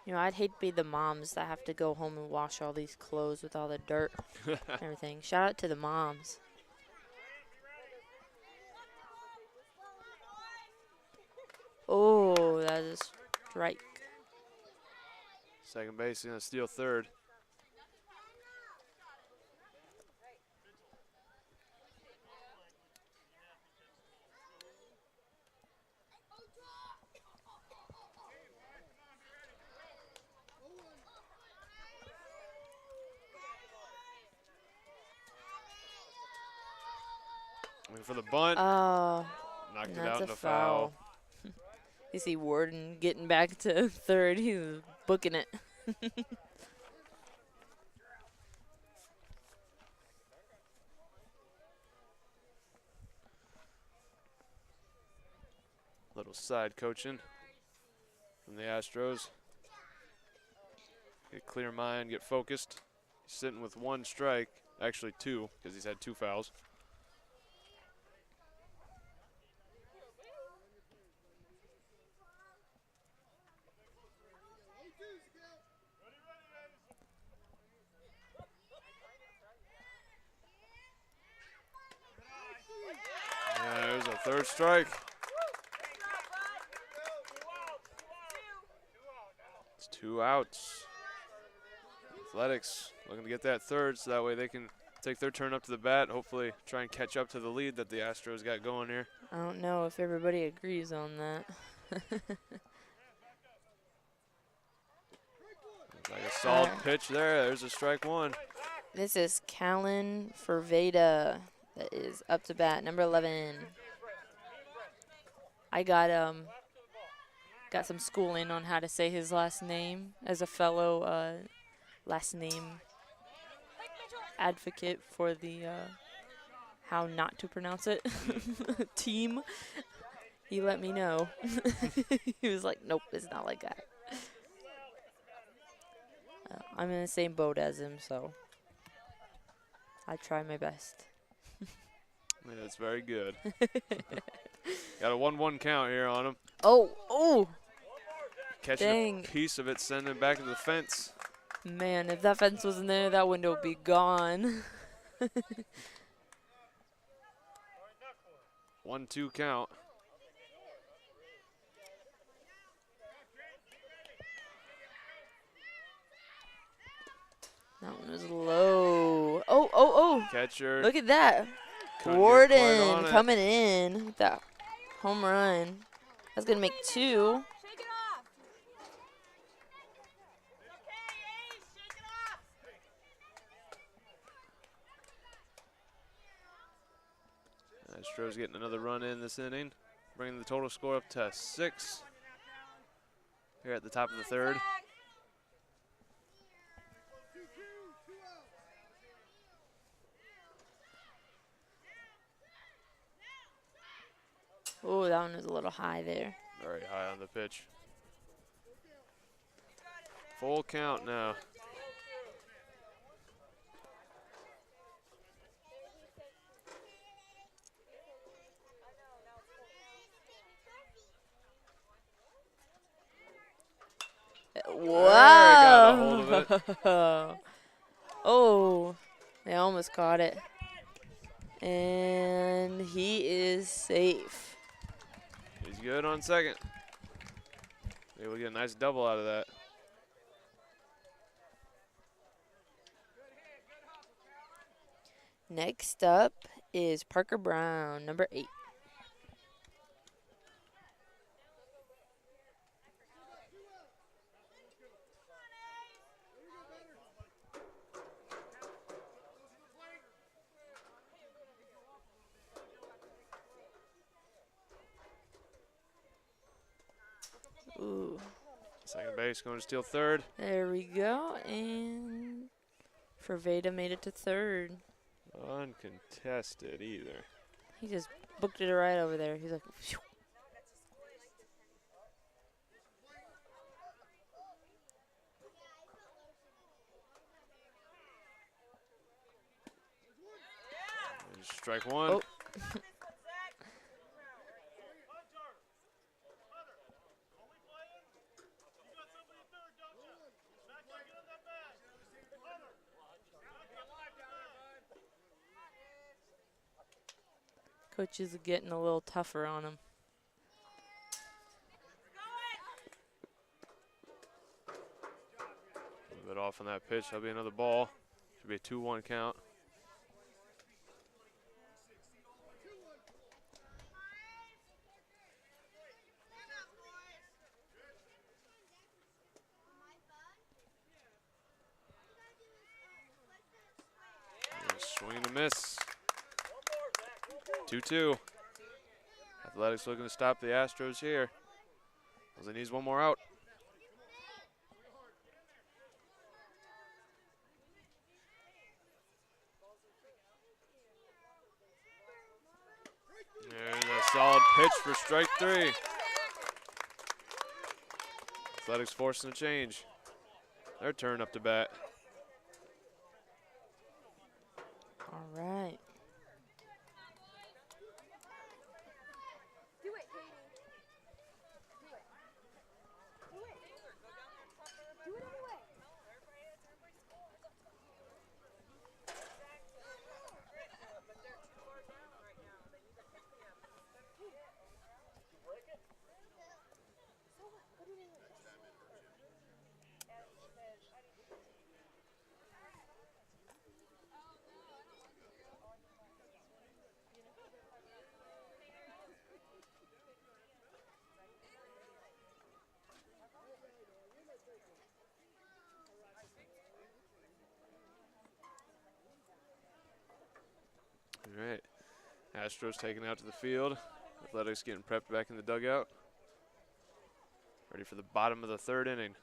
You know, I'd hate to be the moms that have to go home and wash all these clothes with all the dirt and everything. Shout out to the moms. Oh, that is a strike. Second base, going to steal third. Looking for the bunt. Oh, Knocked and it that's out a in the foul. You see Warden getting back to third. He's booking it. Little side coaching from the Astros. Get a clear mind, get focused. He's sitting with 1 strike, actually 2, because he's had 2 fouls. There's a 3rd strike. It's 2 outs. Athletics looking to get that 3rd so that way they can take their turn up to the bat, hopefully try and catch up to the lead that the Astros got going here. I don't know if everybody agrees on that. Like a solid pitch there. There's a strike 1. This is Callan Ferveda that is up to bat, number 11. I got some schooling on how to say his last name as a fellow last name advocate for the how not to pronounce it team. He let me know. He was like, nope, it's not like that. I'm in the same boat as him, so I try my best. Yeah, that's very good. Got a 1-1 count here on him. Oh! Catching Dang. a piece of it, sending it back to the fence. Man, if that fence wasn't there, that window would be gone. 1-2 count. That one was low. Oh! Catcher. Look at that. couldn't get quite Warden on it. coming in with that home run. That's going to make 2. Astros getting another run in this inning, bringing the total score up to 6 here at the top of the 3rd. Oh, that one was a little high there. Very high on the pitch. Full count now. got a hold of Wow. Oh, they almost caught it. And he is safe. He's good on second. Maybe we'll get a nice double out of that. Next up is Parker Brown, number 8. Ooh. Second base going to steal 3rd. There we go. And Ferveda made it to 3rd. Uncontested either. He just booked it right over there. He's like, phew. There's strike 1. Oh. Coaches are getting a little tougher on him. A little bit off on that pitch. That'll be another ball. Should be a 2-1 count. Swing and a miss. 2-2. Athletics looking to stop the Astros here. He needs one more out. There's a solid pitch for strike 3. Athletics forcing a change. Their turn up to bat. All right. All right. Astros taken out to the field. Athletics getting prepped back in the dugout. Ready for the bottom of the 3rd inning.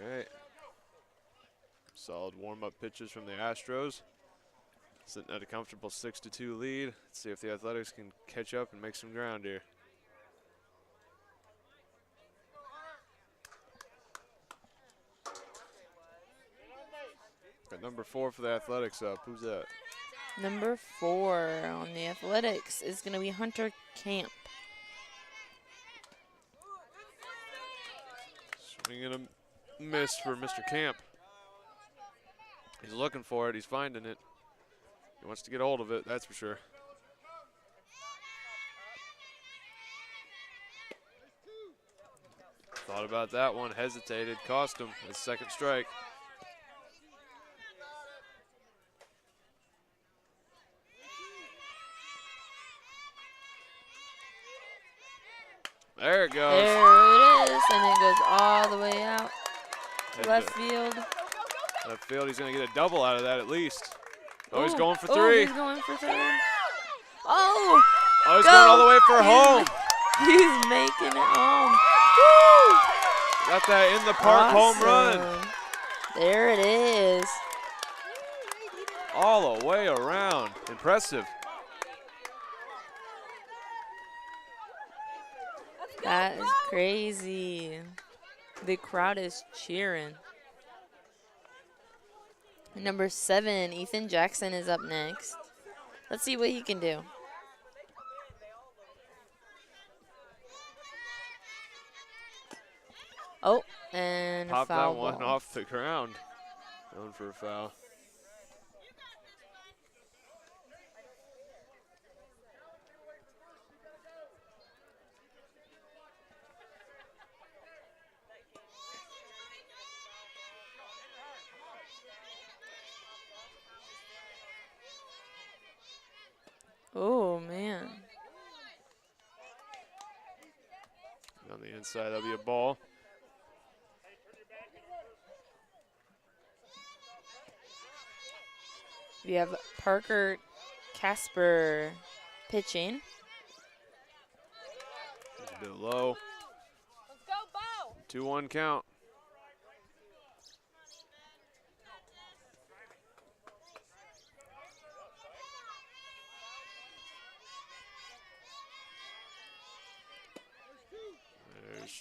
All right. Solid warm-up pitches from the Astros. Sitting at a comfortable 6-2 lead. Let's see if the Athletics can catch up and make some ground here. Got number 4 for the Athletics up. Who's that? Number 4 on the Athletics is going to be Hunter Camp. Swing and a miss for Mr. Camp. He's looking for it. He's finding it. He wants to get hold of it, that's for sure. Thought about that one, hesitated, cost him his 2nd strike. There it goes. There it is, and it goes all the way out to left field. Left field, he's going to get a double out of that at least. Oh, he's Ooh. going for 3. Oh, he's going for 3. Oh! Oh, he's Go. going all the way for home. He's making it home. Got that in the park home run. Awesome. There it is. All the way around. Impressive. That is crazy. The crowd is cheering. Number 7, Ethan Jackson is up next. Let's see what he can do. Oh, and Pop that foul one ball. off the ground. Going for a foul. Oh, man. On the inside, that'll be a ball. We have Parker Casper pitching. It's a bit low. Let's go, Bo! 2-1 count.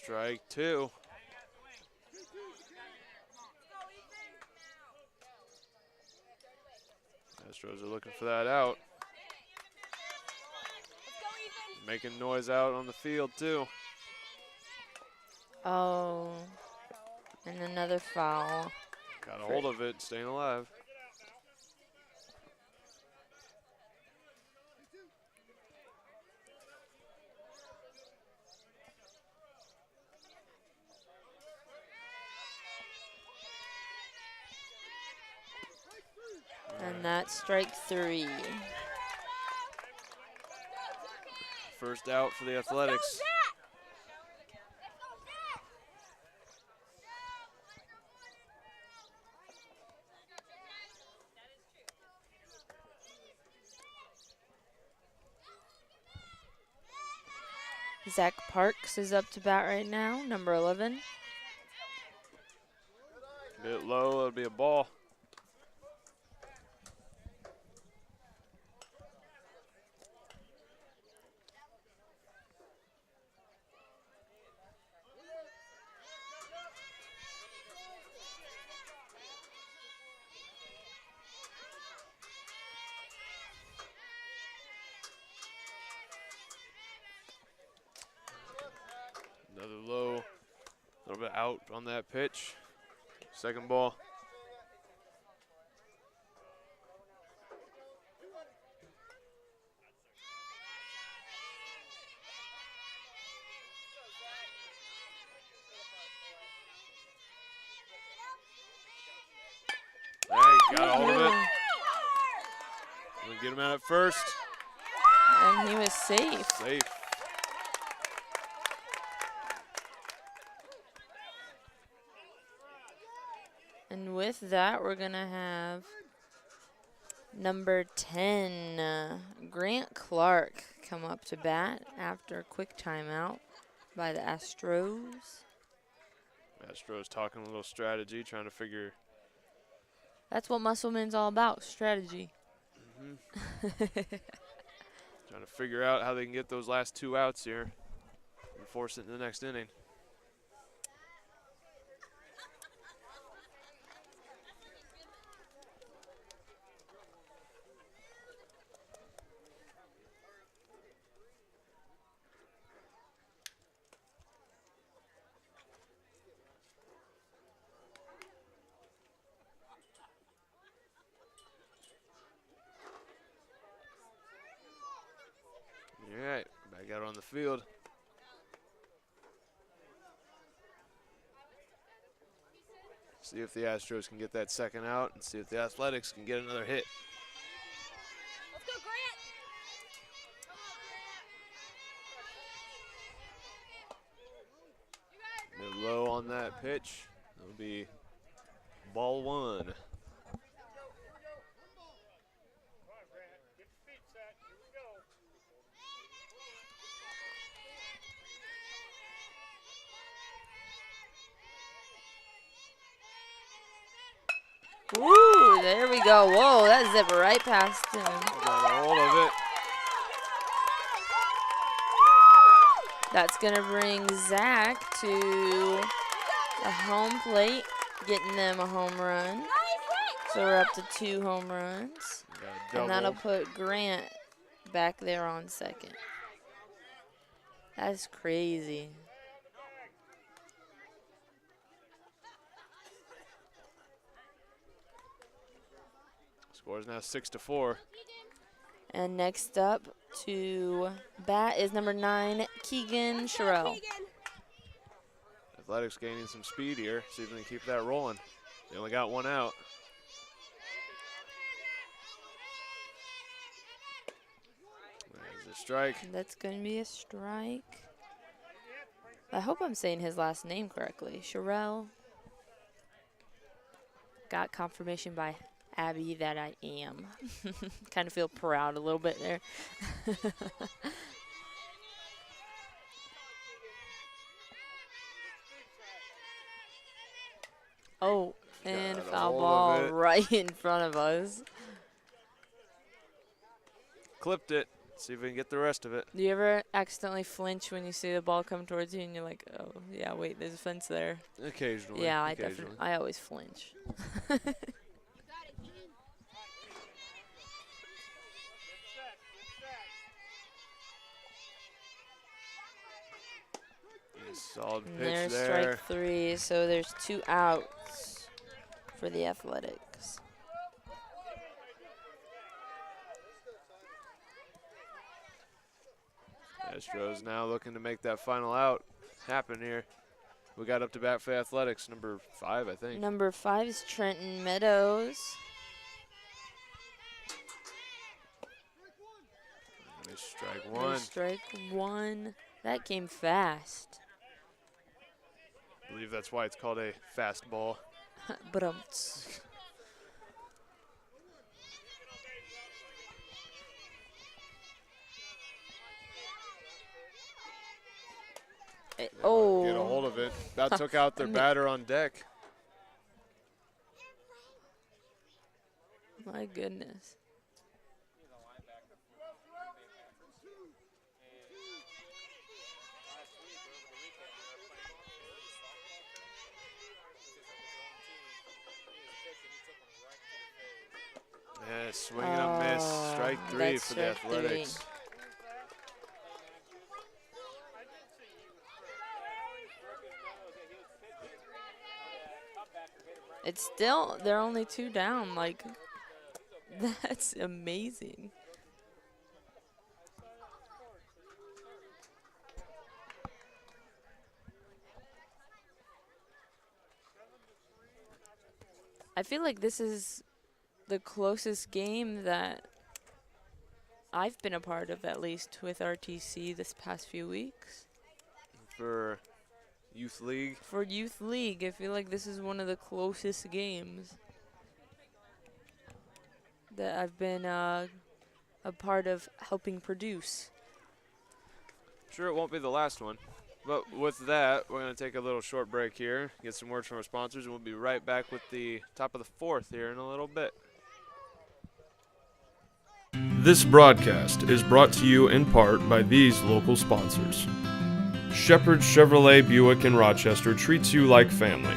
Strike two. Astros are looking for that out. Making noise out on the field, too. Oh, and another foul. Got a hold of it, staying alive. And that's strike three. First out for the Athletics. Zach Parks is up to bat right now, number 11. Bit low, it'll be a ball. Another low, a little bit out on that pitch. Second ball. Hey, got a hold of it. We'll get him out at first. And he was safe. Safe. And with that, we're going to have number 10, Grant Clark, come up to bat after a quick timeout by the Astros. Astros talking a little strategy, trying to figure. That's what Musselman's all about, strategy. Trying to figure out how they can get those last two outs here and force it in the next inning. All right, back out on the field. See if the Astros can get that second out and see if the Athletics can get another hit. Let's go, Grant! Mid low on that pitch. It'll be ball one. Ooh, there we go. Whoa, that zipped right past him. Got a hold of it. That's going to bring Zach to the home plate, getting them a home run. So we're up to 2 home runs. And that'll put Grant back there on second. That's crazy. Score is now 6-4. And next up to bat is number 9, Keegan Sherrill. Athletics gaining some speed here. See if they can keep that rolling. They only got one out. There's a strike. That's going to be a strike. I hope I'm saying his last name correctly. Sherrill. Got confirmation by Abby that I am. Kind of feel proud a little bit there. Oh, and a foul ball right in front of us. Clipped it. See if we can get the rest of it. Do you ever accidentally flinch when you see the ball come towards you and you're like, oh, yeah, wait, there's a fence there? Occasionally. Yeah, I occasionally. definitely, I always flinch. Solid And pitch there's there. strike 3, so there's 2 outs for the Athletics. Astros now looking to make that final out happen here. We got up to bat for Athletics, number 5, I think. Number 5 is Trenton Meadows. Nice strike There's 1. strike 1. That came fast. I believe that's why it's called a fastball. But oh. Get a hold of it. That took out their batter on deck. My goodness. Yeah, swing and a miss. Strike 3 that's for the strike Athletics. 3. It's still, they're only 2 down. Like, that's amazing. I feel like this is the closest game that I've been a part of, at least with RTC this past few weeks. For Youth League. For Youth League, I feel like this is one of the closest games that I've been a part of helping produce. Sure, it won't be the last one. But with that, we're going to take a little short break here, get some words from our sponsors, and we'll be right back with the top of the 4th here in a little bit. This broadcast is brought to you in part by these local sponsors. Shepherd's Chevrolet Buick in Rochester treats you like family.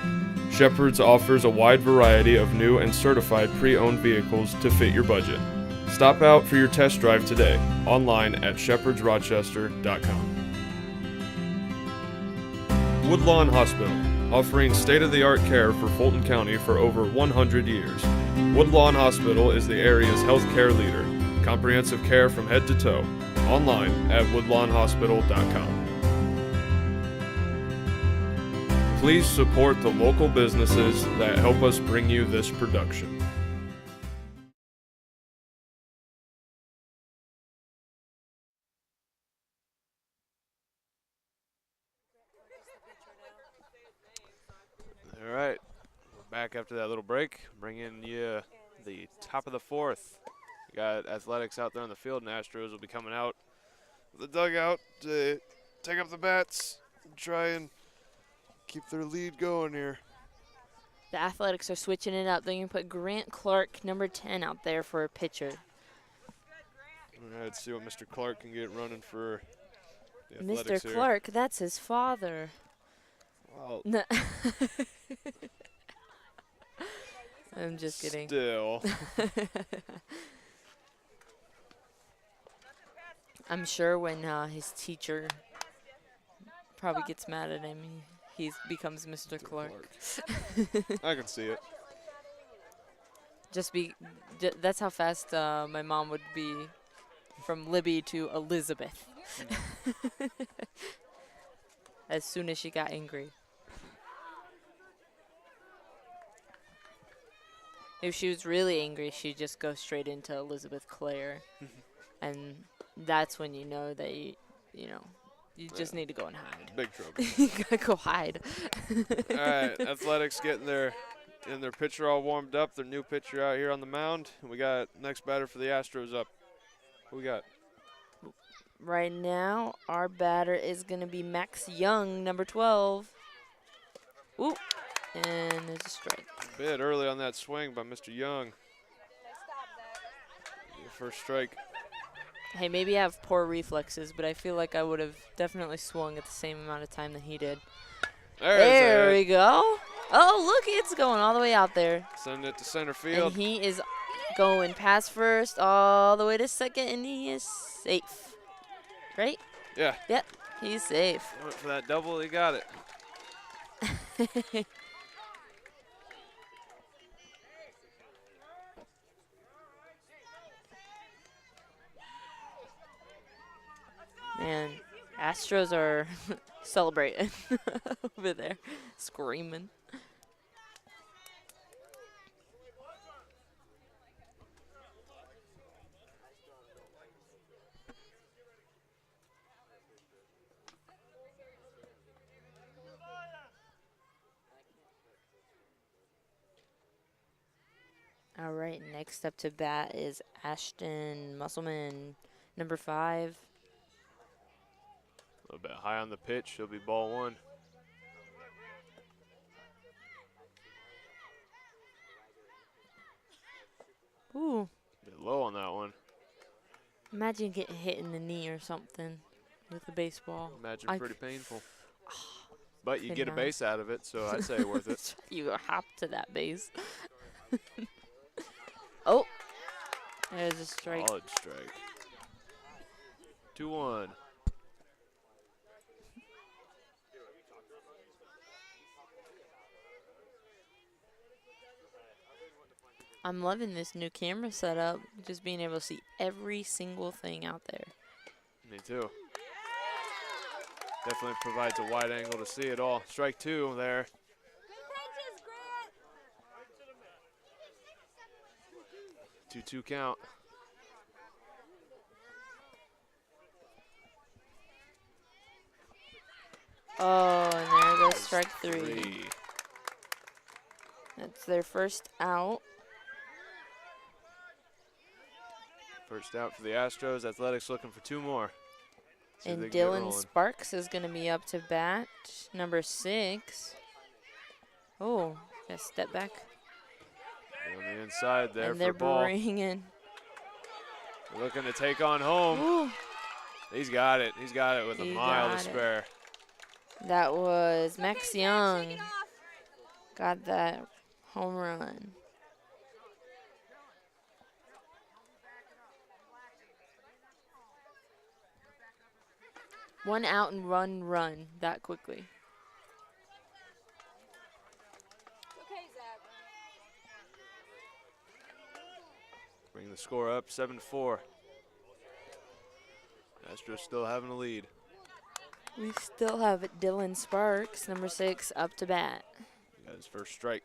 Shepherd's offers a wide variety of new and certified pre-owned vehicles to fit your budget. Stop out for your test drive today, online at shepherdsrochester.com. Woodlawn Hospital, offering state-of-the-art care for Fulton County for over 100 years. Woodlawn Hospital is the area's healthcare leader. Comprehensive care from head to toe. Online at woodlawnhospital.com. Please support the local businesses that help us bring you this production. All right, we're back after that little break, bringing you the top of the 4th. We got Athletics out there on the field, and Astros will be coming out of the dugout to take up the bats and try and keep their lead going here. The Athletics are switching it up. They're going to put Grant Clark, number 10, out there for a pitcher. All right, let's see what Mr. Clark can get running for the Mr. Athletics here. Clark, that's his father. Well, No. I'm just kidding. still. I'm sure when his teacher probably gets mad at him, he becomes Mr. Clark. I can see it. That's how fast my mom would be from Libby to Elizabeth. As soon as she got angry. If she was really angry, she'd just go straight into Elizabeth Clare. And that's when you know that you just need to go and hide. Big trouble. You gotta go hide. All right, Athletics getting their pitcher all warmed up. Their new pitcher out here on the mound. We got next batter for the Astros up. Who we got? Right now, our batter is gonna be Max Young, number 12. Ooh, and there's a strike. A bit early on that swing by Mr. Young. First strike. Hey, maybe I have poor reflexes, but I feel like I would have definitely swung at the same amount of time that he did. There we go. Oh, look, it's going all the way out there. Send it to center field. And he is going past first all the way to second, and he is safe. Right? Yeah. Yep, he's safe. Went for that double. He got it. Man, Astros are celebrating over there, screaming. All right, next up to bat is Ashton Musselman, number 5. A little bit high on the pitch. He'll be ball 1. Ooh, A bit low on that one. imagine getting hit in the knee or something with a baseball. Imagine pretty painful. But you could get a not. base out of it, so I'd say worth it. You hop to that base. Oh, there's a strike. Solid strike. 2-1. I'm loving this new camera setup, just being able to see every single thing out there. Me too. Definitely provides a wide angle to see it all. Strike 2 there. 2-2 count. Oh, and there goes strike 3. That's their first out. First out for the Astros. Athletics looking for 2 more. See if And they can get Dylan rolling. Sparks is going to be up to bat, number 6. Oh, got to step back. On the inside there And for they're ball. bringing. They're looking to take on home. Ooh, He's got it. He's got it with a He mile to got it. spare. that was Max Young. Got that home run. One out and run that quickly. Okay, Zach. Bring the score up 7-4. Astros still having a lead. We still have Dylan Sparks, number 6, up to bat. He got his first strike.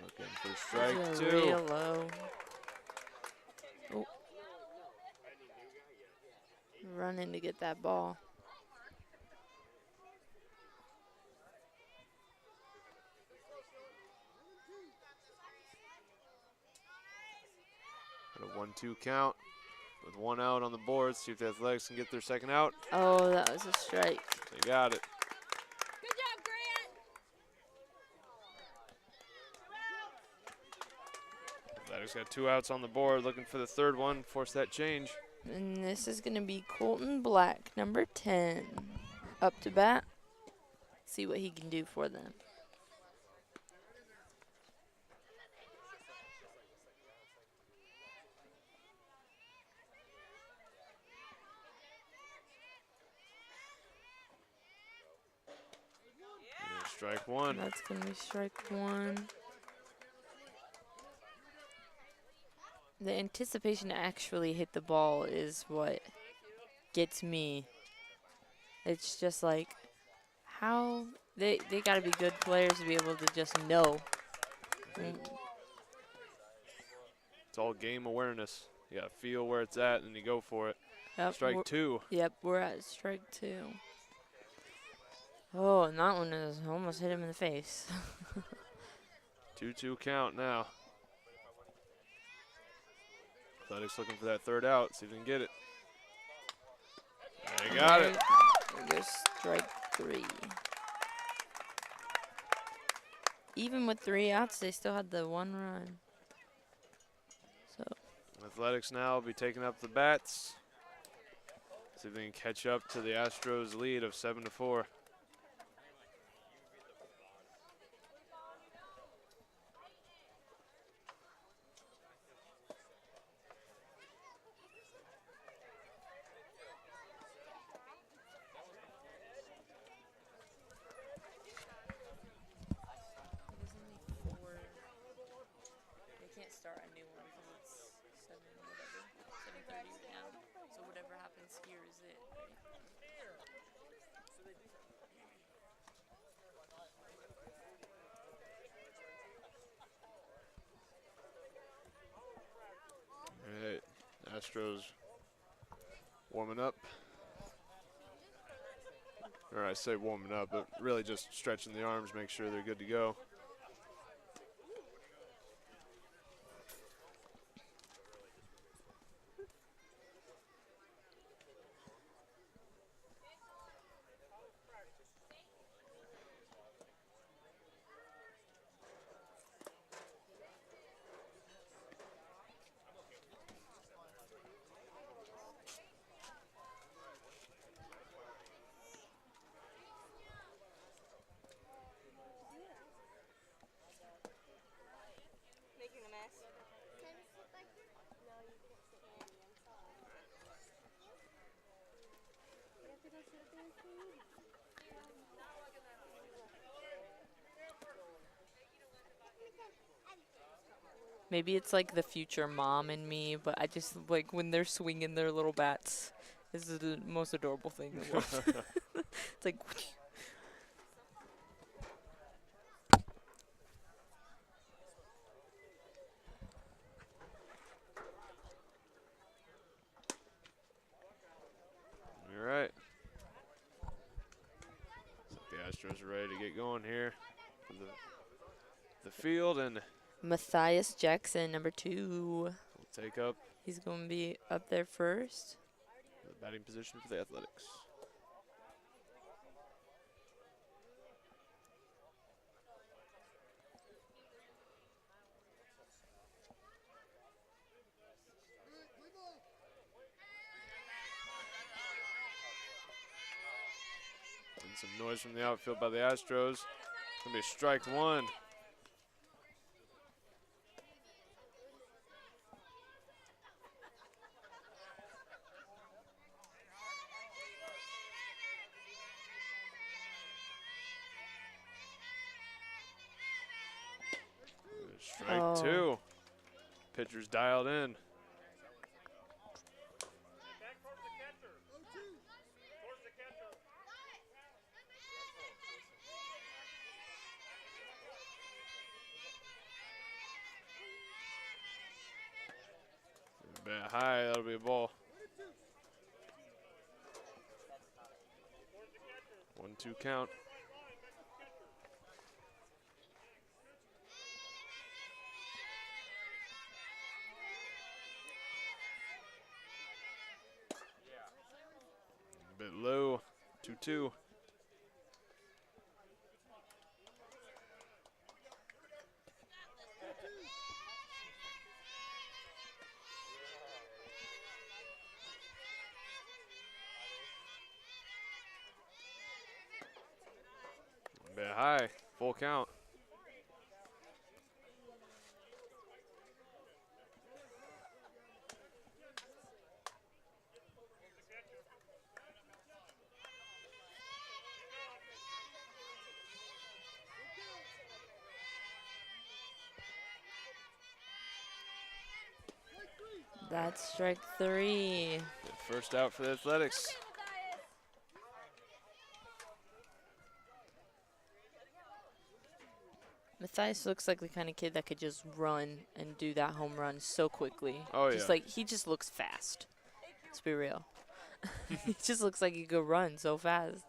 Looking for strike These are 2. real low. Oh. Running to get that ball. Got a 1-2 count with 1 out on the board. See if the Athletics can get their second out. Oh, that was a strike. They got it. Good job, Grant. Athletics got 2 outs on the board. Looking for the third one. Force that change. And this is going to be Colton Black, number 10, up to bat. See what he can do for them. And strike 1. That's going to be strike 1. The anticipation to actually hit the ball is what gets me. It's just like, how they got to be good players to be able to just know. It's all game awareness. You got to feel where it's at and you go for it. Yep, Strike 2. Yep, we're at strike 2. Oh, and that one is almost hit him in the face. 2-2 count now. Athletics looking for that third out. See if they can get it. They got it. There goes strike 3. even with 3 outs, they still had the 1 run. So Athletics now will be taking up the bats. See if they can catch up to the Astros lead of 7-4. they can't start a new one because it's 7:30 right now. So whatever happens here is it, right? All right, Astros warming up. Or I say warming up, but really just stretching the arms, make sure they're good to go. Making a mess. Maybe it's like the future mom in me, but I just like when they're swinging their little bats. This is the most adorable thing in the world. It's like. All right. Looks like the Astros are ready to get going here for the field, and Matthias Jackson, number 2. we'll take up He's going to be up there first. the batting position for the Athletics. And some noise from the outfield by the Astros. It's going to be strike 1. Strike Oh. 2. Pitcher's dialed in. Bat high, that'll be a ball. 1-2 count. A bit low, 2-2. A bit high, full count. That's strike 3. First out for the Athletics. Matthias looks like the kind of kid that could just run and do that home run so quickly. Oh, Just yeah. like he just looks fast. Let's be real. He just looks like he could run so fast.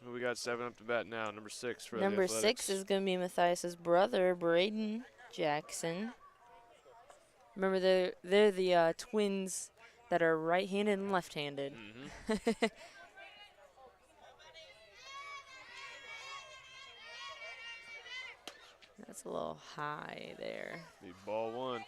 Who we got 7 up to bat now? Number 6 for the Number Athletics. 6 is going to be Matthias's brother, Braden Jackson. Remember, they're the twins that are right-handed and left-handed. Mhm. That's a little high there. Be ball one.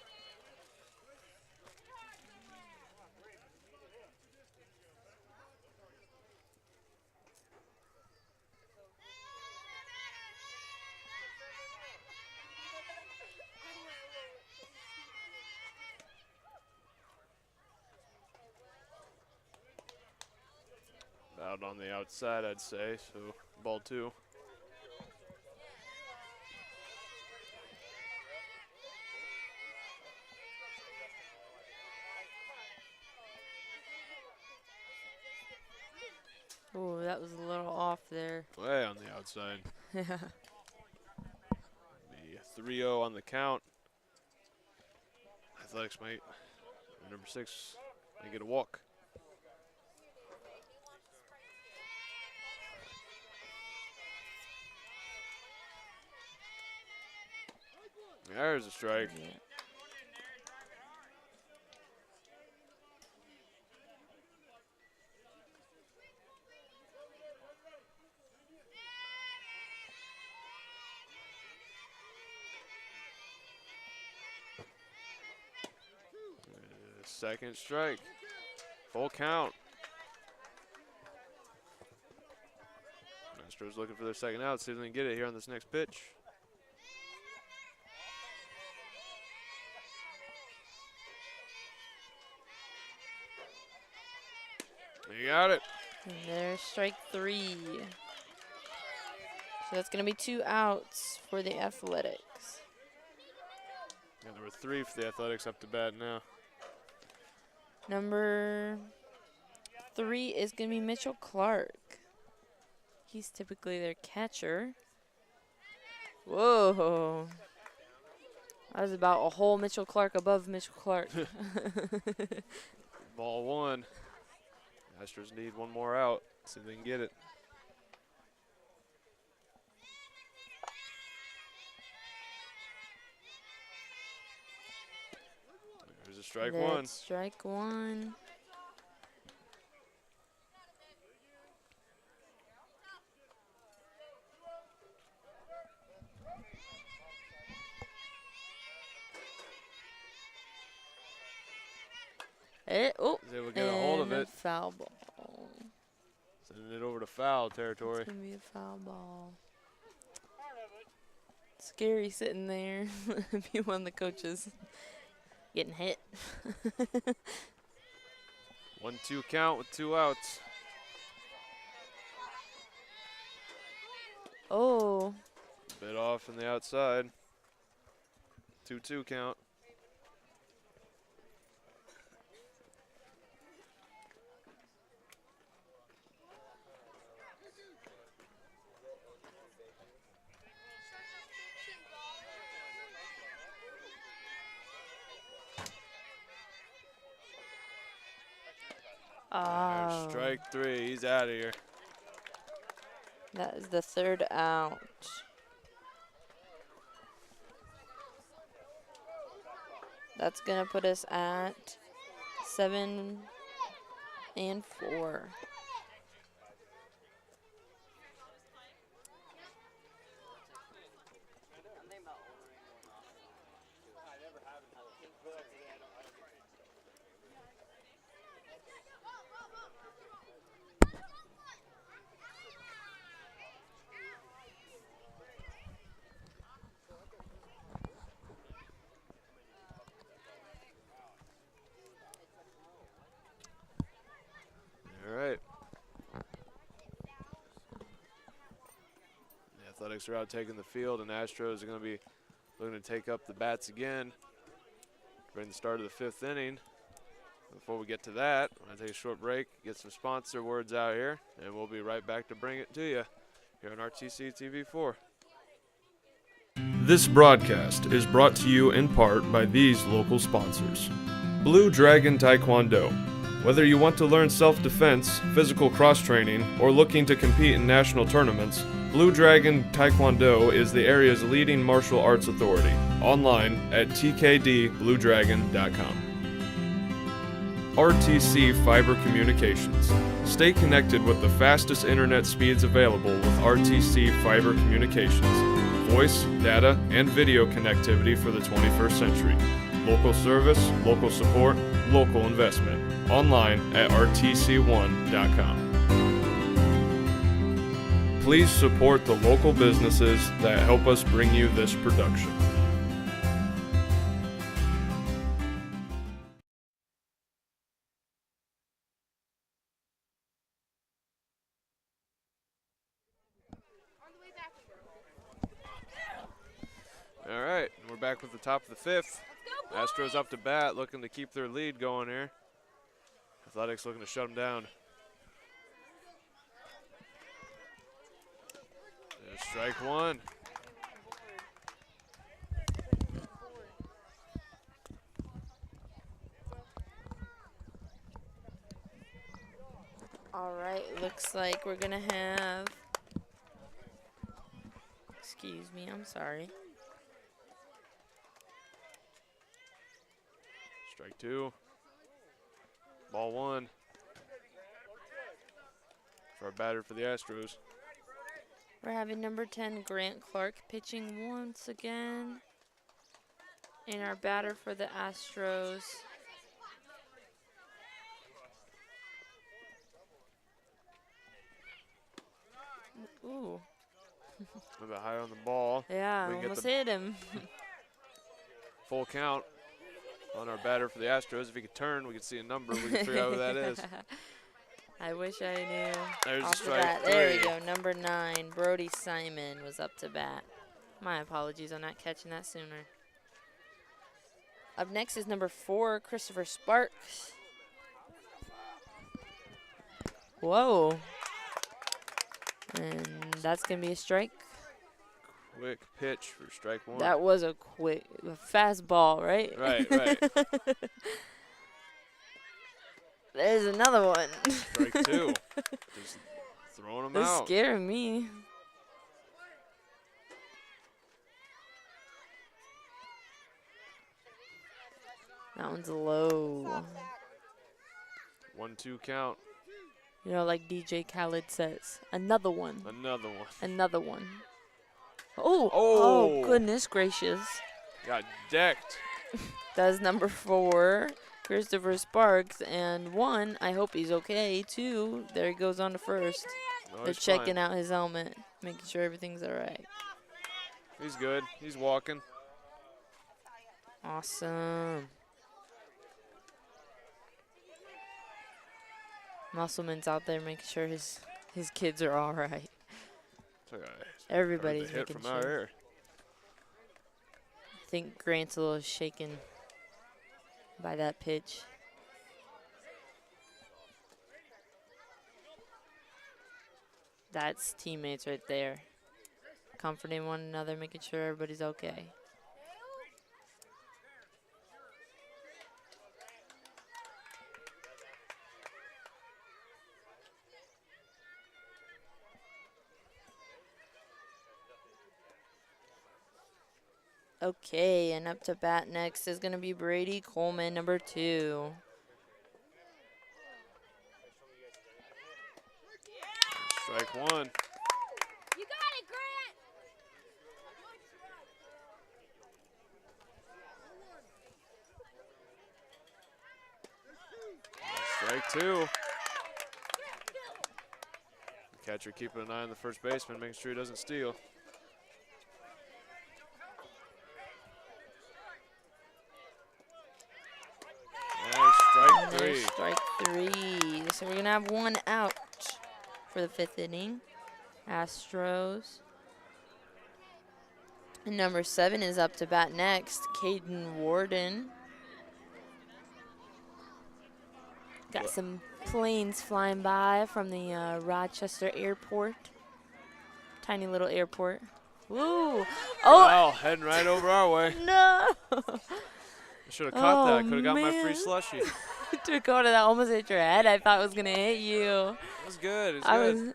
Out on the outside, I'd say, so ball two. Oh, that was a little off there. Way on the outside. Yeah. The 3-0 on the count. Athletics might, number 6, might get a walk. There's a strike. Yeah. Second strike. Full count. Astros looking for their second out. See if they can get it here on this next pitch. You got it. And there's strike 3. So that's going to be 2 outs for the Athletics. And number 3 for the Athletics up to bat now. Number 3 is going to be Mitchell Clark. He's typically their catcher. Whoa. That was about a whole Mitchell Clark above Mitchell Clark. Ball one. Astros need one more out. See if they can get it. There's a strike That's one. Strike 1. Oh, He's able to get a hold of and it. Foul ball. Sending it over to foul territory. It's gonna be a foul ball. Scary sitting there. Be one of the coaches getting hit. 1-2 count with 2 outs. Oh, Bit off from the outside. 2-2 count. There's strike 3. He's out of here. that is the 3rd out. That's gonna put us at 7 and 4. All right. The Athletics are out taking the field, and Astros are going to be looking to take up the bats again during the start of the 5th inning. Before we get to that, I'm going to take a short break, get some sponsor words out here, and we'll be right back to bring it to you here on RTC TV4. This broadcast is brought to you in part by these local sponsors. Blue Dragon Taekwondo. Whether you want to learn self-defense, physical cross-training, or looking to compete in national tournaments, Blue Dragon Taekwondo is the area's leading martial arts authority. Online at tkdbluedragon.com. RTC Fiber Communications. Stay connected with the fastest internet speeds available with RTC Fiber Communications. voice, data, and video connectivity for the 21st century. Local service, local support, local investment. Online at rtc1.com. Please support the local businesses that help us bring you this production. All right, we're back with the top of the fifth. Astros up to bat, looking to keep their lead going here. Athletics looking to shut them down. There's strike one. All right, looks like we're going to have, excuse me, I'm sorry. Strike two. Ball one. For our batter for the Astros. We're having number 10, Grant Clark, pitching once again. And our batter for the Astros, ooh, A bit high on the ball. yeah, We can get almost the hit him. full count on our batter for the Astros. If he could turn, we could see a number. We can figure out who that is. I wish I knew. There's Off a the strike bat. There we three. go. Number 9, Brody Simon was up to bat. My apologies on not catching that sooner. Up next is number 4, Christopher Sparks. Whoa. And that's going to be a strike. Quick pitch for strike one. That was a fastball, right? Right, right. There's another one. Strike two. Just throwing them That's out. scaring me. That one's low. 1-2 count. You know, like DJ Khaled says, another one. Another one. Another one. Oh, Oh. goodness gracious. Got decked. That's number 4, Christopher Sparks. And 1, I hope he's okay. 2, there he goes on to first. No, They're he's checking fine. out his helmet, making sure everything's all right. He's good. He's walking. Awesome. Muscleman's out there making sure his kids are all right. It's all right. Everybody's Hit making from out sure. here. I think Grant's a little shaken by that pitch. That's teammates right there. Comforting one another, making sure everybody's okay. Okay, and up to bat next is going to be Brady Coleman, number 2. Strike one. You got it, Grant. Strike two. The catcher keeping an eye on the first baseman, making sure he doesn't steal. Nice, strike And three. there's strike 3. So we're going to have 1 out for the 5th inning. Astros. And number 7 is up to bat next, Caden Warden. Got some planes flying by from the Rochester airport. Tiny little airport. Woo! Oh, Wow, heading right over our way. no! I should have caught that. Oh, Could have got my free man. slushie. Dakota, that almost hit your head. I thought it was going to hit you. It was good. It was I good.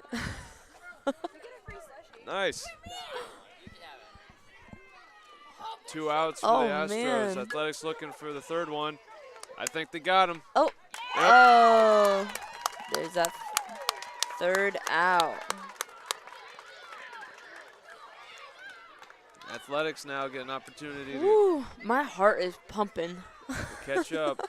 was. Nice. 2 outs for Oh, the Astros. man. Athletics looking for the 3rd one. I think they got him. Oh. Yep. Oh. There's that 3rd out. Athletics now get an opportunity to Woo, my heart is pumping. catch up.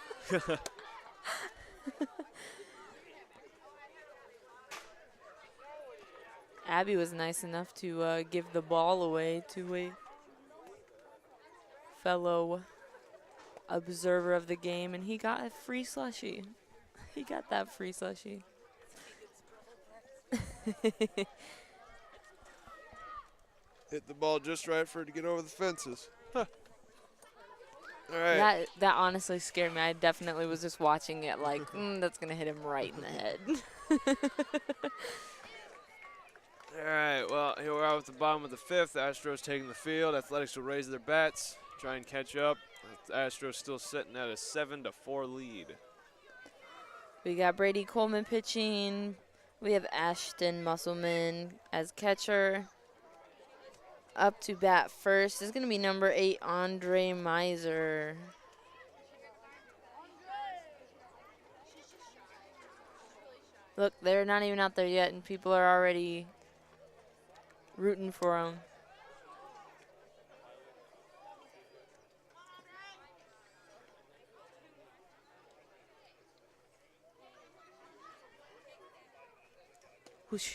Abby was nice enough to give the ball away to a fellow observer of the game, and he got a free slushie. He got that free slushie. Hit the ball just right for it to get over the fences. Huh. All right. That honestly scared me. I definitely was just watching it like, that's going to hit him right in the head. All right, well, here we are at the bottom of the fifth. The Astros taking the field. Athletics will raise their bats, try and catch up. The Astros still sitting at a 7-4 lead. We got Brady Coleman pitching. We have Ashton Musselman as catcher. Up to bat first is going to be number 8, Andre Miser. Look, they're not even out there yet, and people are already rooting for him. Whoosh.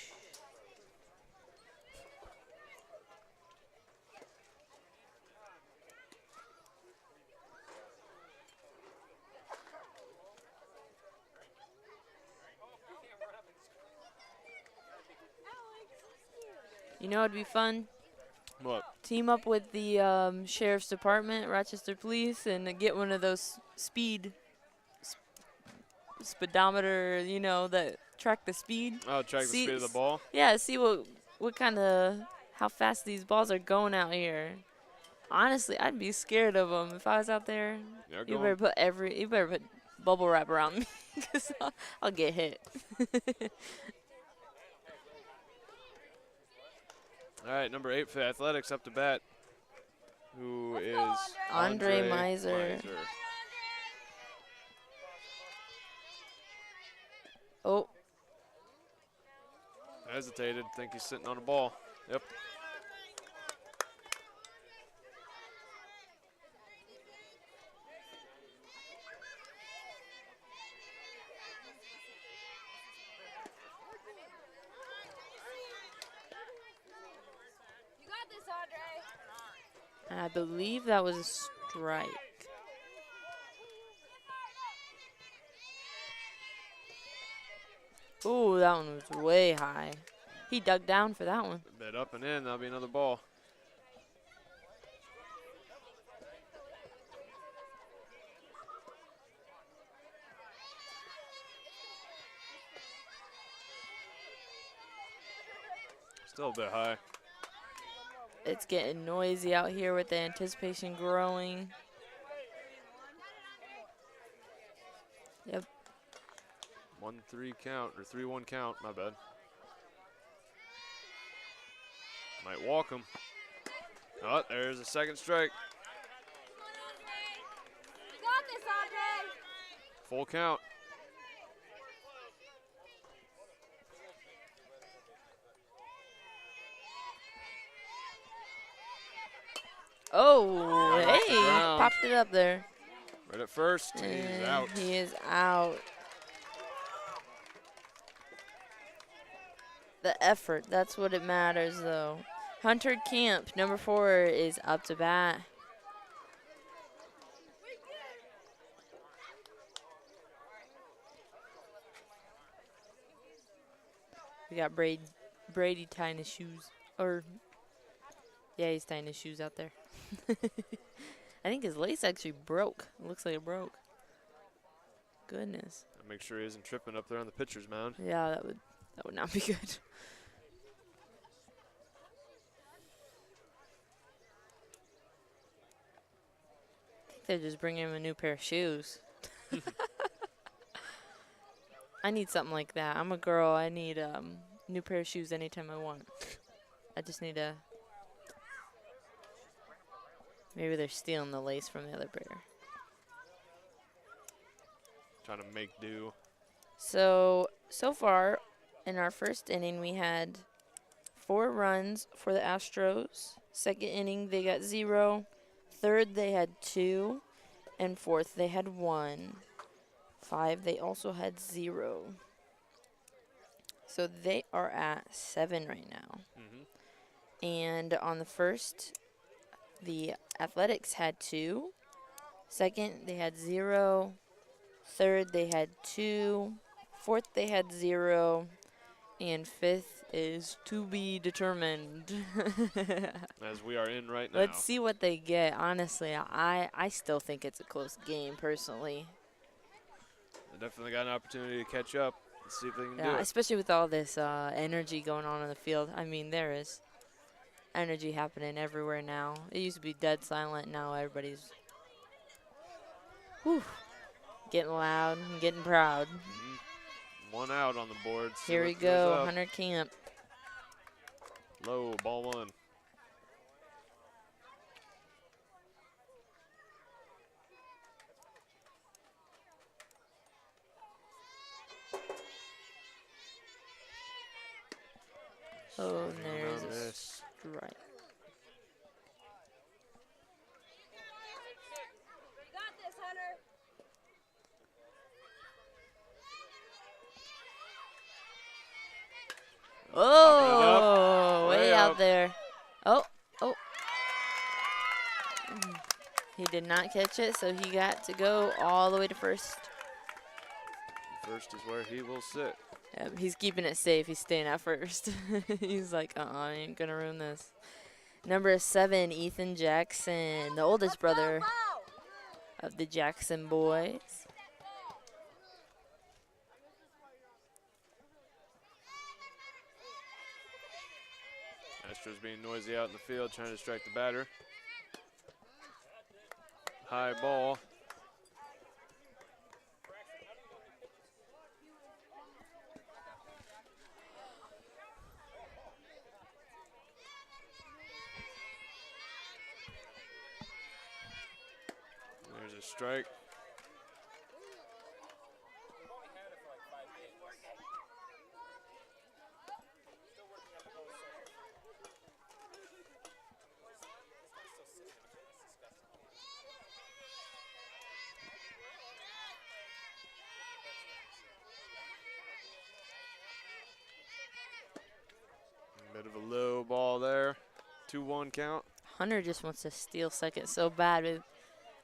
You know it'd be fun? What? Team up with the Sheriff's Department, Rochester Police, and get one of those speedometer, you know, that track the speed. Oh, track the speed of the ball? Yeah, see what kind of, how fast these balls are going out here. Honestly, I'd be scared of them if I was out there. Yeah, You better put bubble wrap around me, because I'll get hit. All right, number 8 for Athletics up to bat, who is Andre Miser. Oh. Hesitated, think he's sitting on a ball. Yep. And I believe that was a strike. Ooh, that one was way high. He dug down for that one. Bit up and in, that'll be another ball. Still a bit high. It's getting noisy out here with the anticipation growing. Yep. 1-3 count, or 3-1 count, my bad. Might walk him. Oh, there's a second strike. You got this, Andre. Full count. Oh, hey, Brown. popped it up there. Right at first, he's And out. he is out. The effort, that's what it matters, though. Hunter Camp, number 4, is up to bat. We got Brady tying his shoes. Or, yeah, he's tying his shoes out there. I think his lace actually broke. It looks like it broke. Goodness. Make sure he isn't tripping up there on the pitcher's mound. Yeah, that would not be good. I think they're just bringing him a new pair of shoes. I need something like that. I'm a girl. I need new pair of shoes anytime I want. I just need a. Maybe they're stealing the lace from the other pair. Trying to make do. So far, in our first inning, we had 4 runs for the Astros Second inning, they got 0. Third, they had 2. And fourth, they had 1. 5, they also had 0. So they are at 7 right now. And on the first, the Athletics had 2. Second, they had 0. Third, they had 2. Fourth, they had 0. And fifth is to be determined. As we are in right now. Let's see what they get. Honestly, I still think it's a close game, personally. They definitely got an opportunity to catch up and see if they can do it. Especially with all this energy going on in the field. I mean, there is energy happening everywhere now. It used to be dead silent. Now everybody's getting loud and getting proud. 1 out on the board. Here we go, Hunter Camp. Low, ball 1. Oh, and there's a strike. You got this, Hunter. Oh, way out up. there. Oh. He did not catch it, so he got to go all the way to first. First is where he will sit. Yep, he's keeping it safe. He's staying at first. He's like, I ain't going to ruin this. Number 7, Ethan Jackson, the oldest brother of the Jackson boys. Astros being noisy out in the field, trying to strike the batter. High ball. There's a strike. Bit of a low ball there. 2-1 count. Hunter just wants to steal second so bad.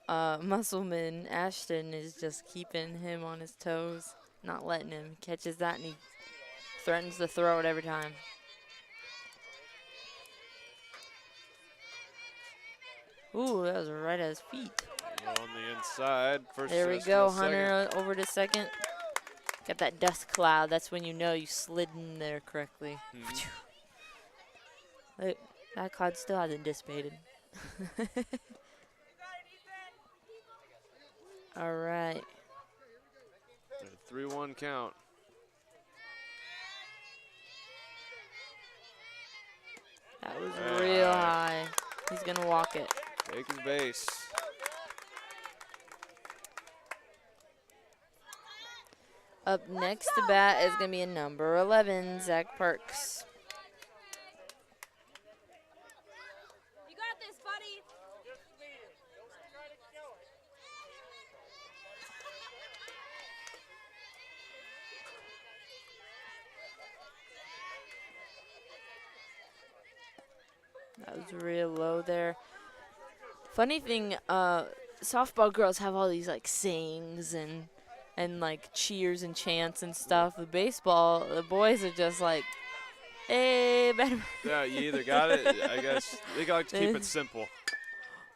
But Muscleman Ashton is just keeping him on his toes, not letting him. Catches that, and he threatens to throw it every time. Ooh, that was right at his feet. On the inside. First There we to go, second. Hunter over to second. Got that dust cloud. That's when you know you slid in there correctly. That cloud still hasn't dissipated. All right. 3-1 count. That was real high. He's going to walk it. Take his base. Up next to bat is going to be a number 11, Zach Parks. You got this, buddy. That was real low there. Funny thing, softball girls have all these like sayings and like cheers and chants and stuff. The baseball, the boys are just like, hey, better. Yeah, you either got it, I guess. They like to keep it simple.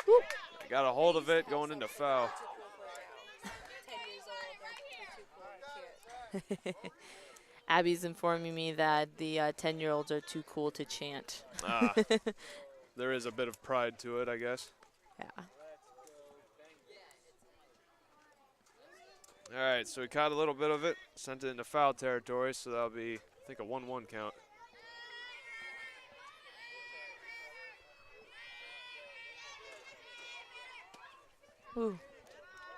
Whoop. Got a hold of it going into foul. 10 years old, they're too cool. Abby's informing me that the 10-year-olds are too cool to chant. There is a bit of pride to it, I guess. Yeah. All right, so we caught a little bit of it, sent it into foul territory, so that'll be, I think, a 1-1 count. Ooh.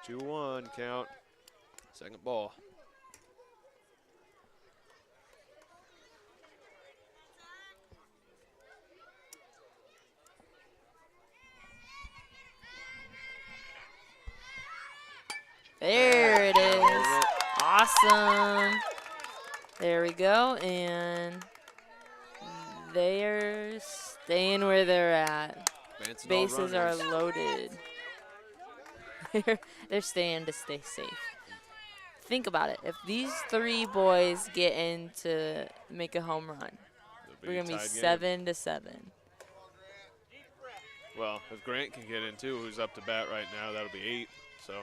2-1 count. Second ball. Awesome. There we go, and they're staying where they're at. Bases are loaded. They're staying to stay safe. Think about it. If these 3 boys get in to make a home run, we're going to be 7-7. Well, if Grant can get in too, who's up to bat right now, that'll be 8. So,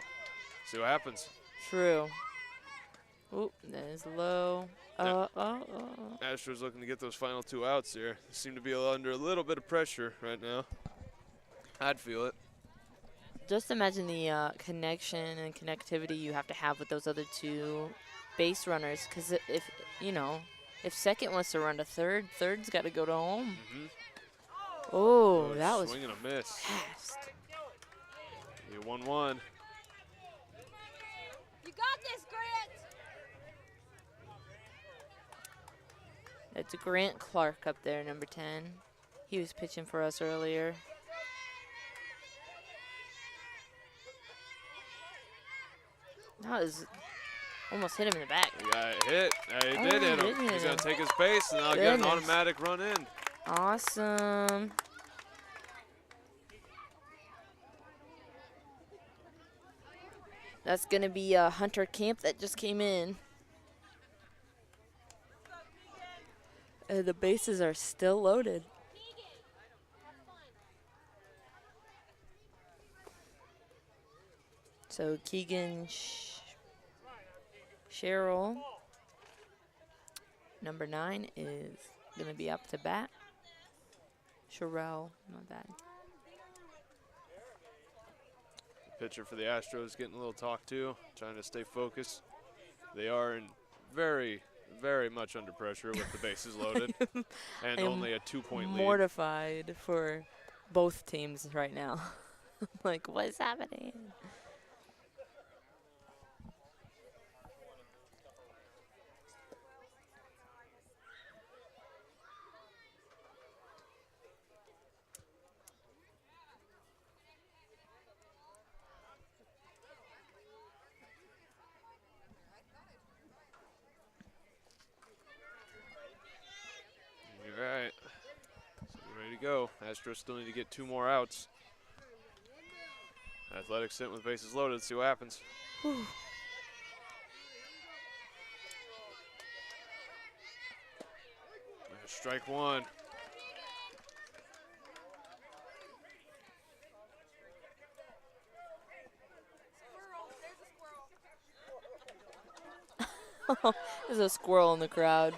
see what happens. True. Oop, that is low. Astros looking to get those final 2 outs here. They seem to be under a little bit of pressure right now. I'd feel it. Just imagine the connection and connectivity you have to have with those other 2 base runners. Because if second wants to run to third, third's got to go to home. Mm-hmm. Oh, that was swing and a miss. fast. Be 1-1. You got this, Grant. That's Grant Clark up there, number 10. He was pitching for us earlier. That was almost hit him in the back. He got hit. He did hit him. He's going to take his base, and I'll get an automatic run in. Awesome. That's going to be Hunter Camp that just came in. The bases are still loaded. So Keegan Cheryl, number 9, is going to be up to bat. Sherelle, not bad. Pitcher for the Astros getting a little talk too, trying to stay focused. They are in very, very much under pressure with the bases loaded and only a 2-point lead. Mortified for both teams right now. Like, what is happening? All right, so we're ready to go. Astros still need to get 2 more outs. Athletics sitting with bases loaded. See what happens. Strike 1. There's a squirrel in the crowd.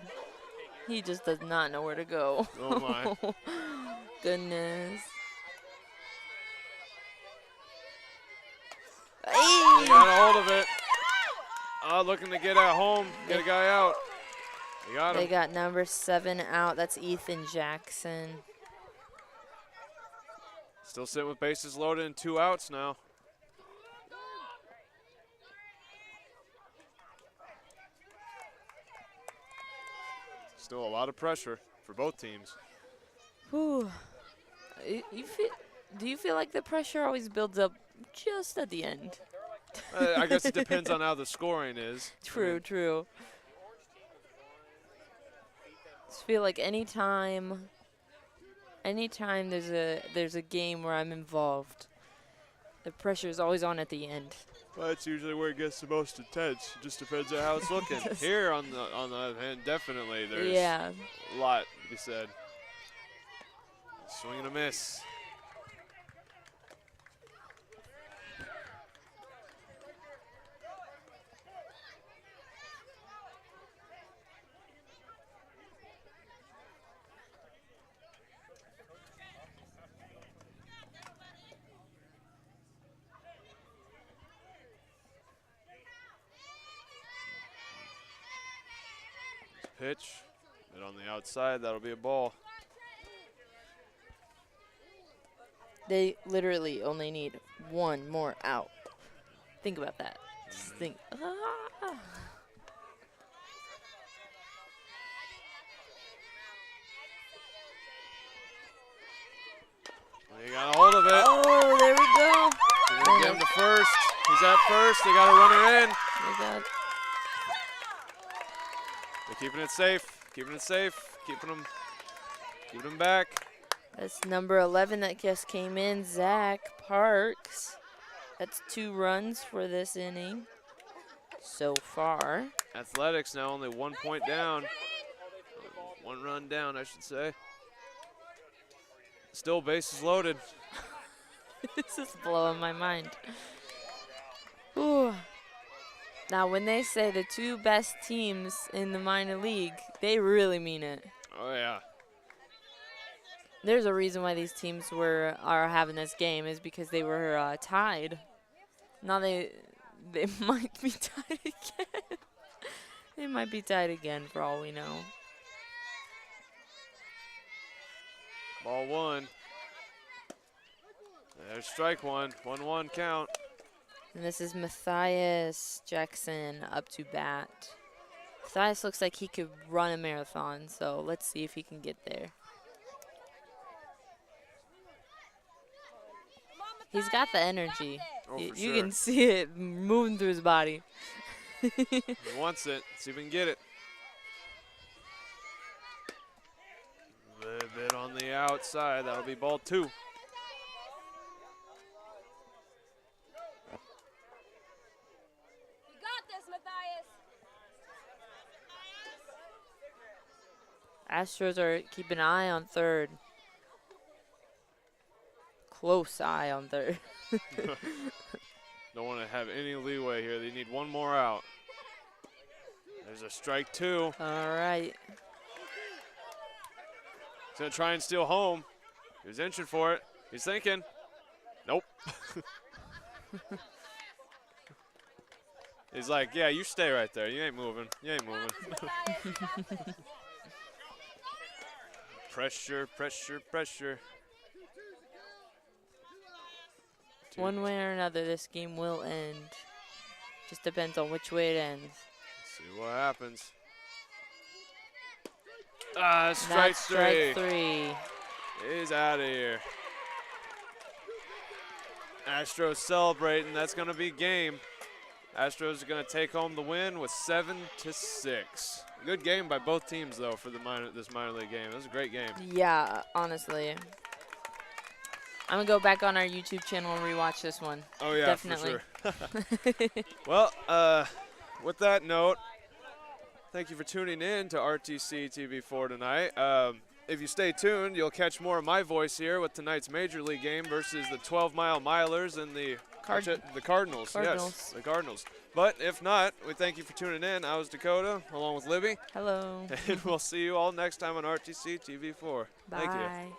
He just does not know where to go. Oh, my. Goodness. He got a hold of it. Looking to get at home, get a guy out. They got him. They got number 7 out. That's Ethan Jackson. Still sitting with bases loaded and 2 outs now. Still a lot of pressure for both teams. Whew. Do you feel like the pressure always builds up just at the end? I guess it depends on how the scoring is. True, true. Just feel like anytime there's a game where I'm involved, the pressure is always on at the end. Well, that's usually where it gets the most intense. It just depends on how it's looking. Here on the other hand, definitely there's a lot to be said. Swing and a miss. Pitch, and on the outside, that'll be a ball. They literally only need 1 more out. Think about that. Just think. He got a hold of it. Oh, there we go. They're gonna get him to first. He's at first. They got a runner in. They're keeping it safe, keeping them back. That's number 11 that just came in, Zach Parks. That's 2 runs for this inning so far. Athletics now only 1 point down. 1 run down, I should say. Still bases loaded. This is blowing my mind. Ooh. Now, when they say the 2 best teams in the minor league, they really mean it. Oh, yeah. There's a reason why these teams are having this game is because they were tied. Now they might be tied again. They might be tied again for all we know. Ball 1. There's strike 1. 1-1 count. And this is Matthias Jackson up to bat. Matthias looks like he could run a marathon, so let's see if he can get there. He's got the energy. Oh, for You sure. can see it moving through his body. He wants it. See if we can get it. A little bit on the outside. That'll be ball 2. You got this, Matthias. Astros are keeping an eye on third. Close eye on third. Don't want to have any leeway here. They need 1 more out. There's a strike 2. All right. He's going to try and steal home. He was inching for it. He's thinking. Nope. He's like, yeah, you stay right there. You ain't moving. You ain't moving. Pressure, pressure, pressure. One way or another, this game will end. Just depends on which way it ends. See what happens. Strike That's 3. strike 3. He's out of here. Astros celebrating. That's going to be game. Astros are going to take home the win with 7-6. Good game by both teams, though, for this minor league game. It was a great game. Yeah, honestly. I'm going to go back on our YouTube channel and rewatch this one. Oh, yeah, Definitely. for sure. Well, with that note, thank you for tuning in to RTC TV4 tonight. If you stay tuned, you'll catch more of my voice here with tonight's Major League game versus the 12-mile milers and the Cardinals. Yes, the Cardinals. But if not, we thank you for tuning in. I was Dakota, along with Libby. Hello. And we'll see you all next time on RTC TV4. Bye. Thank you.